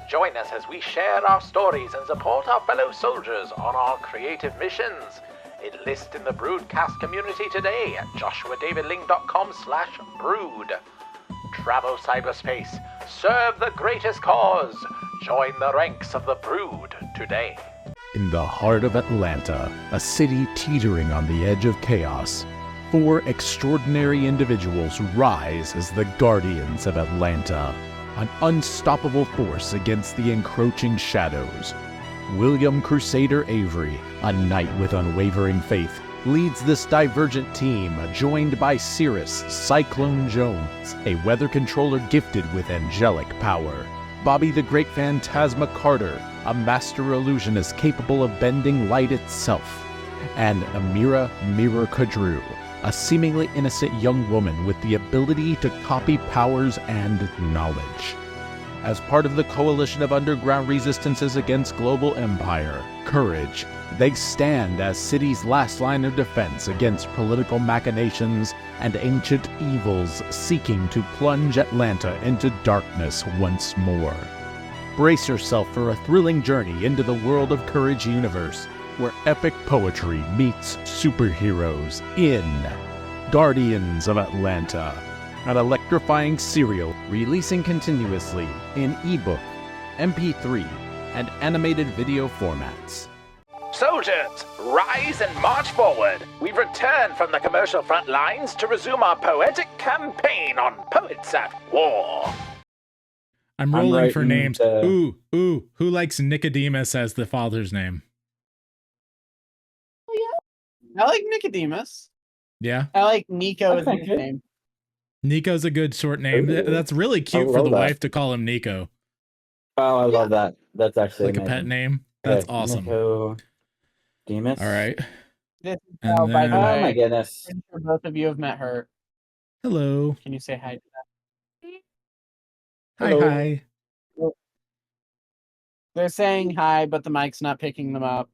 Join us as we share our stories and support our fellow soldiers on our creative missions. Enlist in the Broodcast community today at joshuadavidling.com/brood. Travel cyberspace. Serve the greatest cause. Join the ranks of the Brood today. In the heart of Atlanta, a city teetering on the edge of chaos, 4 extraordinary individuals rise as the Guardians of Atlanta, an unstoppable force against the encroaching shadows. William Crusader Avery, a knight with unwavering faith, leads this divergent team, joined by Cirrus Cyclone Jones, a weather controller gifted with angelic power. Bobby the Great Phantasma Carter, a master illusionist capable of bending light itself. And Amira Mirror Kadru, a seemingly innocent young woman with the ability to copy powers and knowledge. As part of the coalition of underground resistances against global empire, Courage, they stand as city's last line of defense against political machinations and ancient evils seeking to plunge Atlanta into darkness once more. Brace yourself for a thrilling journey into the world of Courage universe, where epic poetry meets superheroes in Guardians of Atlanta, an electrifying serial releasing continuously in ebook, MP3, and animated video formats. Soldiers, rise and march forward. We've returned from the commercial front lines to resume our poetic campaign on Poets at War. I'm rolling for writing names. Ooh, who likes Nicodemus as the father's name? I like Nicodemus. Yeah, I like Nico as Okay. his name. Nico's a good short name. Ooh. That's really cute I for the love that. wife to call him Nico, Oh, I love that. That's actually like a amazing. pet name. That's Okay, awesome. Nicodemus. All right. This is And how, by the then- Oh my way, goodness. I'm sure both of you have met her. Hello. Can you say hi to Hi, Hello. hi. them? They're saying hi, but the mic's not picking them up.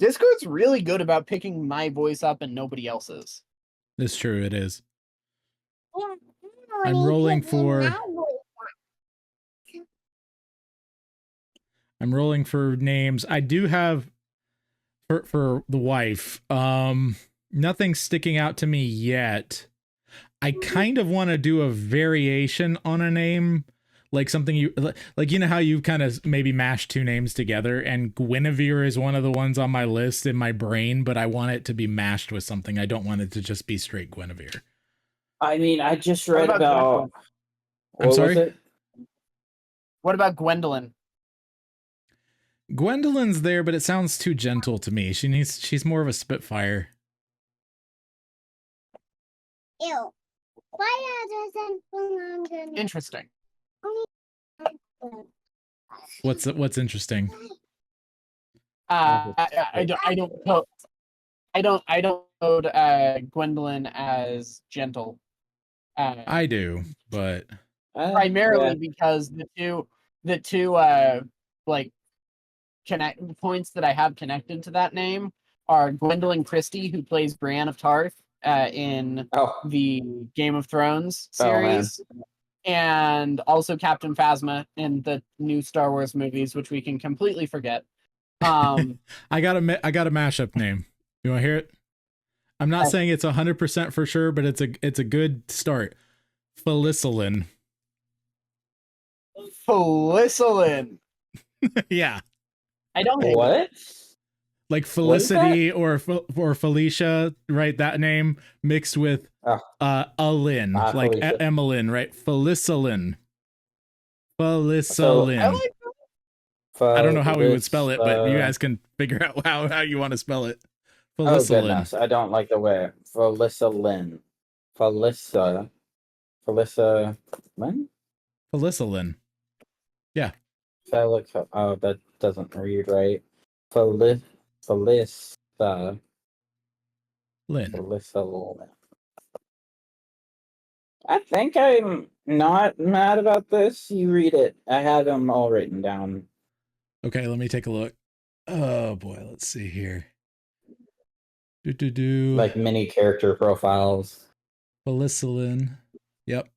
Discord's really good about picking my voice up and nobody else's. It's true. It is. I'm rolling for. I'm rolling for names. I do have for the wife. Nothing sticking out to me yet. I kind of want to do a variation on a name, like something you like. You know how you kind of maybe mash two names together, and Guinevere is one of the ones on my list in my brain, but I want it to be mashed with something. I don't want it to just be straight Guinevere. I mean, I just read about about. Gwendolyn? I'm What sorry? was it? What about Gwendolyn? Gwendolyn's there, but it sounds too gentle to me. She's more of a Spitfire. Ew. Why doesn't belong to me? Interesting. What's interesting? I don't code Gwendolyn as gentle. I do, but Primarily Yeah. because the two like connect points that I have connected to that name are Gwendolyn Christie, who plays Brienne of Tarth in Oh, the Game of Thrones Oh, man. series, and also Captain Phasma in the new Star Wars movies, which we can completely forget. I got a mashup name. You want to hear it? I'm not saying it's 100% for sure, but it's a good start. Felicilin. Felicilin. Yeah, I don't hate it. what? like What is that? Felicity or Felicia, right? That name mixed with Alin, like Felicia. Emmeline, right? Felicilin. I Felicilin. like I don't know how we would spell it, but you guys can figure out how you want to spell it. Oh Felicilin. goodness, I don't like the way Felicilin. Felissa. When? Felicilin. Yeah. Oh, that doesn't read right. Felissa. Lynn. Felissa. I think I'm not mad about this. You read it. I had them all written down. Okay, let me take a look. Oh boy, let's see here. Do Like mini character profiles. Felicilin. Yep.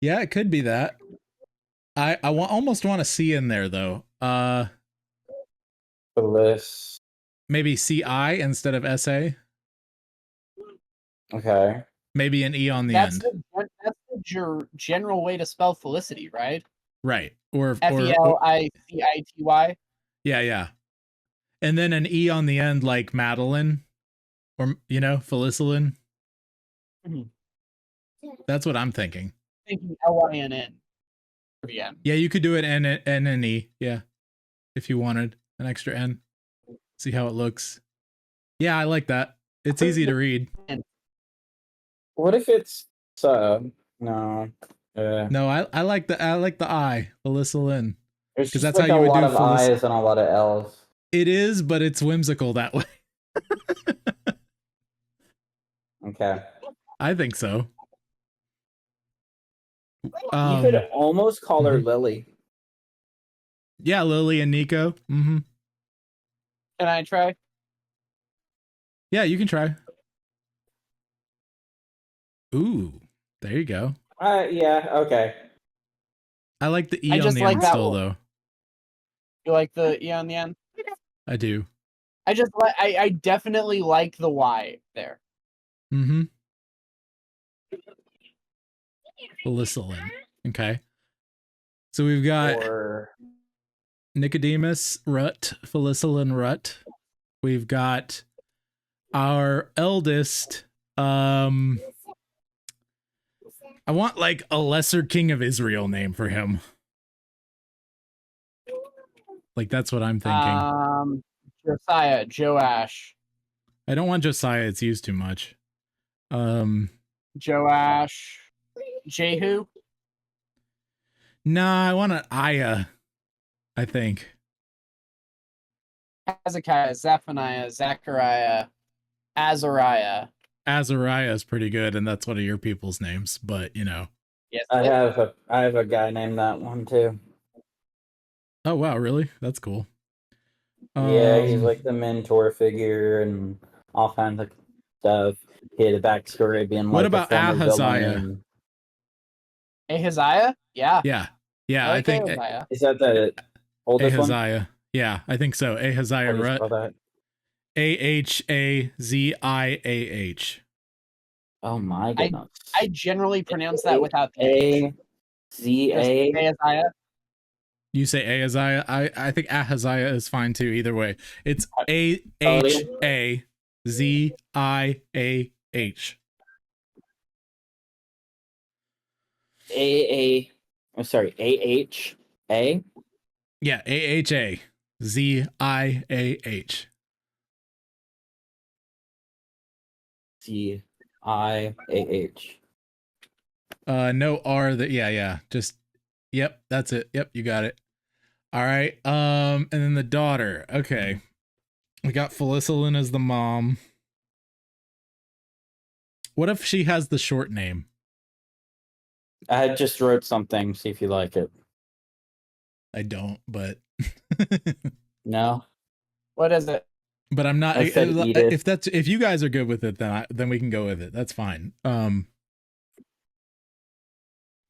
Yeah, it could be that. Almost want to see in there though. Feliss. Maybe CI instead of SA. Okay. Maybe an E on the that's end. that's the general way to spell Felicity, right? Right. Or Felicity. yeah. And then an E on the end, like Madeline, or Felicilin. Mhm. That's what I'm thinking. Thinking Lynn. Yeah, you could do it N and E. Yeah, if you wanted an extra N. See how it looks. Yeah, I like that. It's easy to read. What if it's no? No, I like the I, Felicilin. There's 'Cause just that's like how you a would lot do of I's and a lot of L's. It is, but it's whimsical that way. Okay. I think so. You could almost call her mhm. Lily. Yeah, Lily and Nico. Mm-hmm. Can I try? Yeah, you can try. Ooh, there you go. Yeah, okay. I like the E I on just the like end that still, one. though. You like the E on the end? I do. I just like. I definitely like the Y there. Mm-hmm. Felicilin. Okay. So we've got Nicodemus Rut, Felicilin Rut. We've got our eldest. I want like a lesser king of Israel name for him. Like that's what I'm thinking. Josiah, Joash. I don't want Josiah, it's used too much. Joash. Jehu. Nah, I want an Aya, I think. Hezekiah, Zephaniah, Zechariah, Azariah. Azariah is pretty good, and that's one of your people's names, but Yes. I have a guy named that one too. Oh wow, really? That's cool. Yeah, he's like the mentor figure and all kinds of stuff. He had a backstory being what like about a former Ahaziah? villain. Ahaziah? Yeah. Yeah, I think Ahaziah. Is that the oldest one? Ahaziah. Yeah, I think so. Ahaziah How do you Rut. spell that? Ahaziah. Oh my goodness. I generally pronounce that without the H. A-Z-A. Ahaziah. You say Ahaziah. I think Ahaziah is fine too. Either way, it's Ahaziah. I'm sorry, A-H-A? Yeah, Ahaziah. C-I-A-H. No R. Yeah. Just yep. That's it. Yep, you got it. All right. And then the daughter. Okay, we got Felicilin as the mom. What if she has the short name? I just wrote something. See if you like it. I don't, but No. What is it? but I'm not. I said Edith. If you guys are good with it, then we can go with it. That's fine.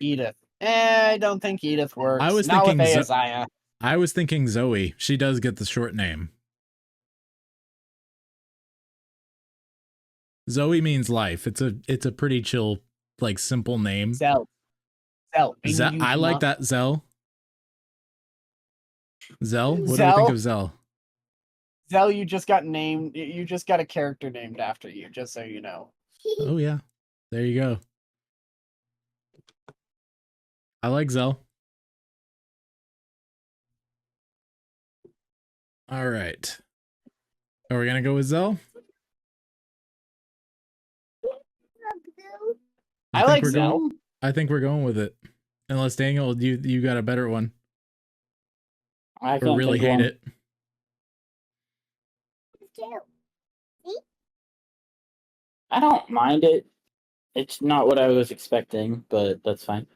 Edith. I don't think Edith works. I was not thinking with Ahaziah. I was thinking Zoe. She does get the short name. Zoe means life. It's a pretty chill, like simple name. Zell. I like that. Zell. What do you Zell? think of Zell? Zell, you just got named. You just got a character named after you, just so you know. Oh yeah, there you go. I like Zell. All right. Are we gonna go with Zell? I like Zell. I think we're going with it. Unless Daniel, you got a better one. I or really hate it. I don't mind it. It's not what I was expecting, but that's fine.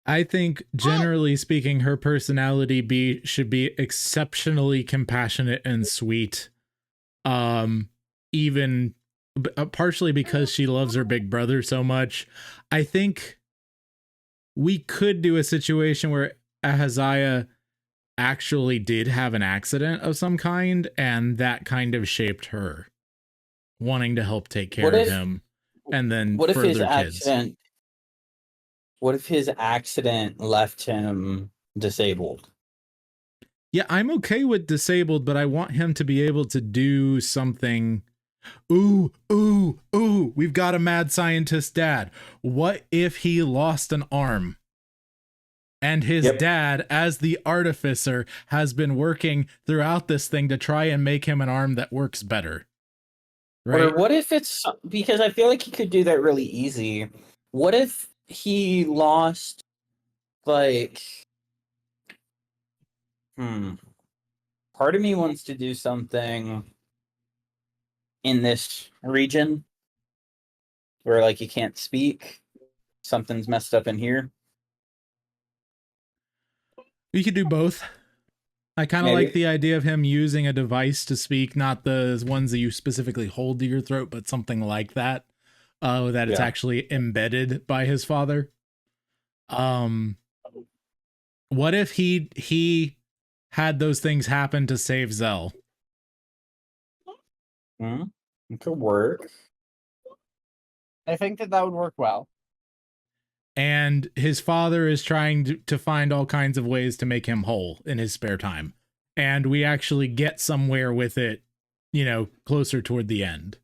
I think, generally speaking, her personality should be exceptionally compassionate and sweet. Even partially because she loves her big brother so much. I think we could do a situation where Ahaziah actually did have an accident of some kind, and that kind of shaped her wanting to help take care of him, and then what if his kids. accident? What if his accident left him disabled? Yeah, I'm okay with disabled, but I want him to be able to do something. Ooh, ooh, ooh, we've got a mad scientist dad. What if he lost an arm? And his dad, as the artificer, has been working throughout this thing to try and make him an arm that works better. Right? Or what if it's, because I feel like he could do that really easy. What if he lost, like, part of me wants to do something in this region where, like, you can't speak. Something's messed up in here. We could do both. I kind of like the idea of him using a device to speak, not the ones that you specifically hold to your throat, but something like that. That it's actually embedded by his father. What if he had those things happen to save Zell? It could work. I think that would work well. And his father is trying to find all kinds of ways to make him whole in his spare time. And we actually get somewhere with it, you know, closer toward the end.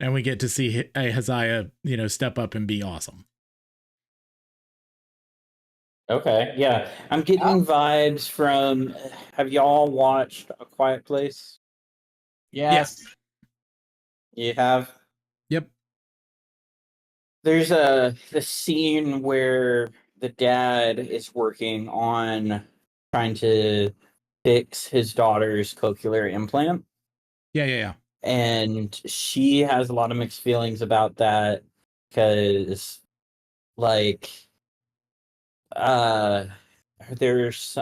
And we get to see Haziah, you know, step up and be awesome. Okay, yeah. I'm getting vibes from, have y'all watched A Quiet Place? Yes. You have? Yep. There's the scene where the dad is working on trying to fix his daughter's cochlear implant. Yeah. And she has a lot of mixed feelings about that because, like, there's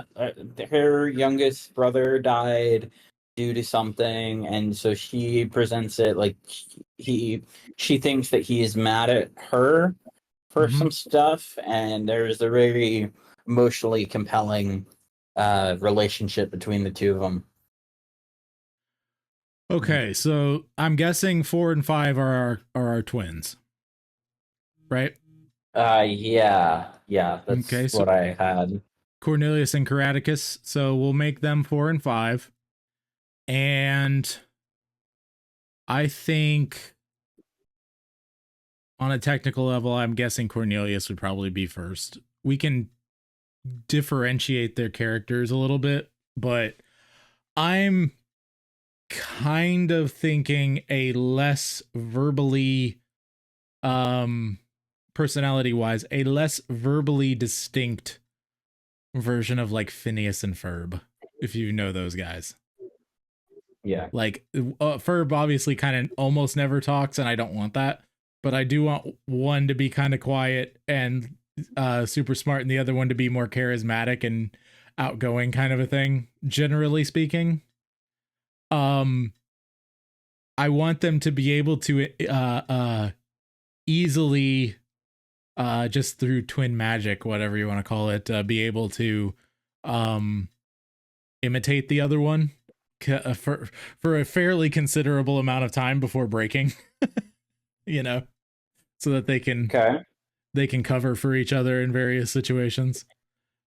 her youngest brother died due to something, and so she presents it like she thinks that he is mad at her for some stuff, and there's a very emotionally compelling relationship between the two of them. Okay, so I'm guessing 4 and 5 are our twins, right? Yeah, that's Okay, so what I had. Cornelius and Caraticus. So we'll make them 4 and 5. And I think on a technical level, I'm guessing Cornelius would probably be first. We can differentiate their characters a little bit, but I'm kind of thinking a less verbally, personality wise, a less verbally distinct version of like Phineas and Ferb, if you know those guys. Yeah. Like Ferb obviously kind of almost never talks, and I don't want that, but I do want one to be kind of quiet and super smart, and the other one to be more charismatic and outgoing, kind of a thing, generally speaking. I want them to be able to easily, just through twin magic, whatever you want to call it, be able to imitate the other one for a fairly considerable amount of time before breaking, you know, so that they can cover for each other in various situations.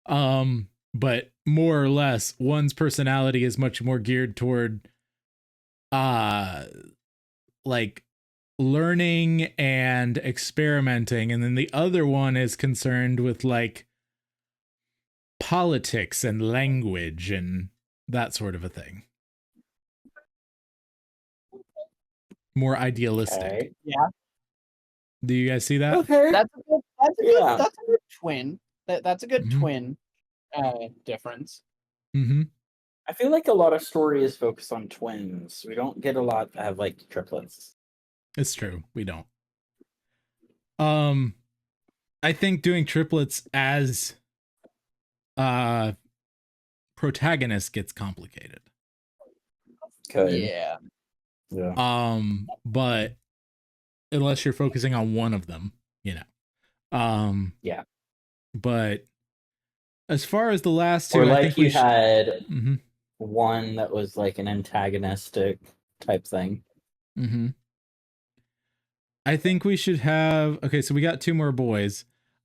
But more or less, one's personality is much more geared toward like learning and experimenting, and then the other one is concerned with like politics and language and that sort of a thing. More idealistic. Okay. Yeah. Do you guys see that? Okay. That's a good twin. That's a good twin difference. I feel like a lot of story is focused on twins. We don't get a lot that have like triplets. It's true. We don't. I think doing triplets as protagonist gets complicated. Yeah. But unless you're focusing on one of them, you know. Yeah. But as far as the last two, or I like think we had one that was like an antagonistic type thing. I think we should have, okay, so we got 2 more boys.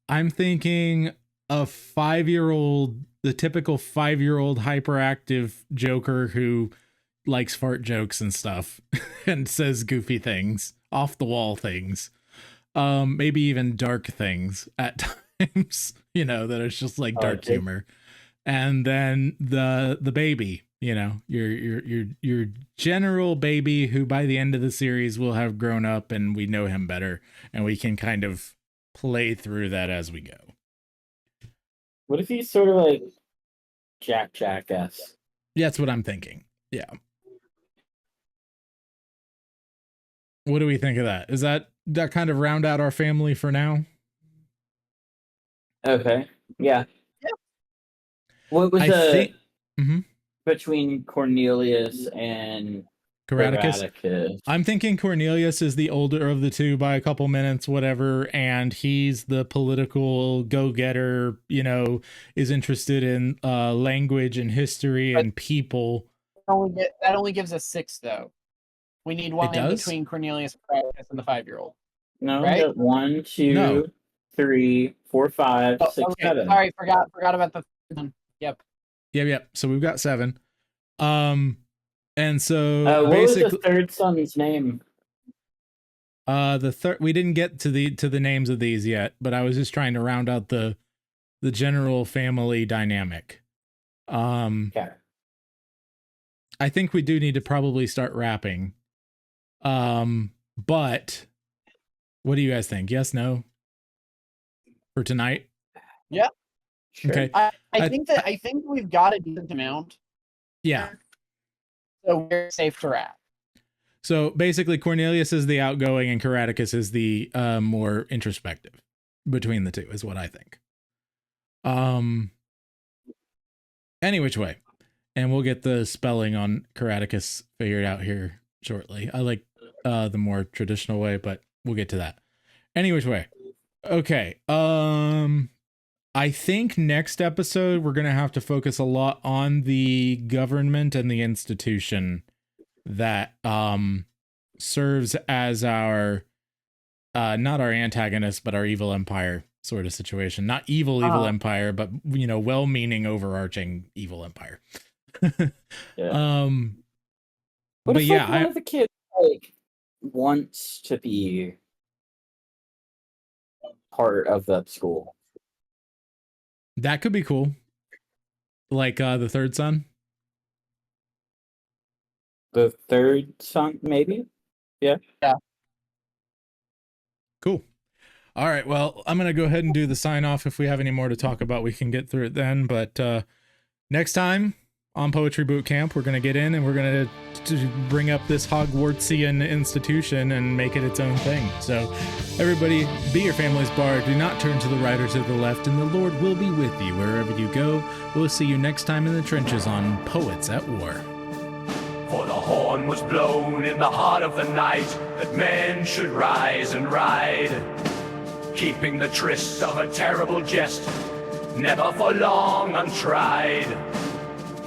I'm thinking a 5-year-old, the typical 5-year-old hyperactive joker who likes fart jokes and stuff and says goofy things, off the wall things, maybe even dark things at times, you know, that it's just like dark humor. And then the baby, you know, your general baby who by the end of the series will have grown up and we know him better and we can kind of play through that as we go. What if he's sort of like Jack-esque? Yeah, that's what I'm thinking. Yeah. What do we think of that? Is that kind of round out our family for now? Okay. Yeah. What was between Cornelius and Caraticus? I'm thinking Cornelius is the older of the two by a couple minutes, whatever, and he's the political go-getter, you know, is interested in language and history and people. That only gives us 6, though. We need one in between Cornelius and the 5-year-old. No, right? 1, 2, 3, 4, 5, 6, okay. 7. Sorry, forgot about the one. Yep. So we've got 7. And so what was the third son's name? The third, we didn't get to the names of these yet, but I was just trying to round out the general family dynamic. Okay. I think we do need to probably start wrapping. But what do you guys think? Yes, no? For tonight? Yeah. Sure. Okay. I think we've got a decent amount. Yeah. So we're safe to wrap. So basically Cornelius is the outgoing and Caraticus is the more introspective between the two, is what I think. Any which way. And we'll get the spelling on Caraticus figured out here shortly. I like the more traditional way, but we'll get to that. Any which way. Okay. I think next episode we're going to have to focus a lot on the government and the institution that serves as our not our antagonist but our evil empire sort of situation. Not evil empire, but you know, well-meaning overarching evil empire. Yeah. What but if yeah, one of the kids like wants to be part of the school? That could be cool. Like the third son? The third son, maybe? Yeah. Yeah. Cool. All right, well, I'm going to go ahead and do the sign off. If we have any more to talk about, we can get through it then. But next time on Poetry Bootcamp, we're going to get in and we're going to bring up this Hogwartsian institution and make it its own thing. So everybody, be your family's bard. Do not turn to the right or to the left, and the Lord will be with you wherever you go. We'll see you next time in the trenches on Poets at War. For the horn was blown in the heart of the night that men should rise and ride, keeping the tryst of a terrible jest, never for long untried.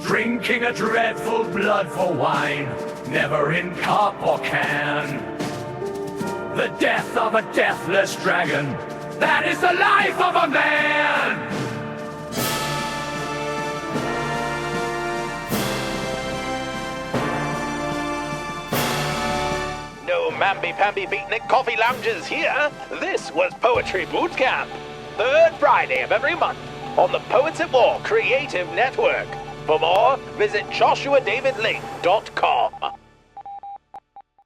Drinking a dreadful blood for wine, never in cup or can. The death of a deathless dragon, that is the life of a man! No mamby-pamby beatnik coffee lounges here. This was Poetry Bootcamp. 3rd Friday of every month on the Poets at War Creative Network. For more, visit joshuadavidling.com.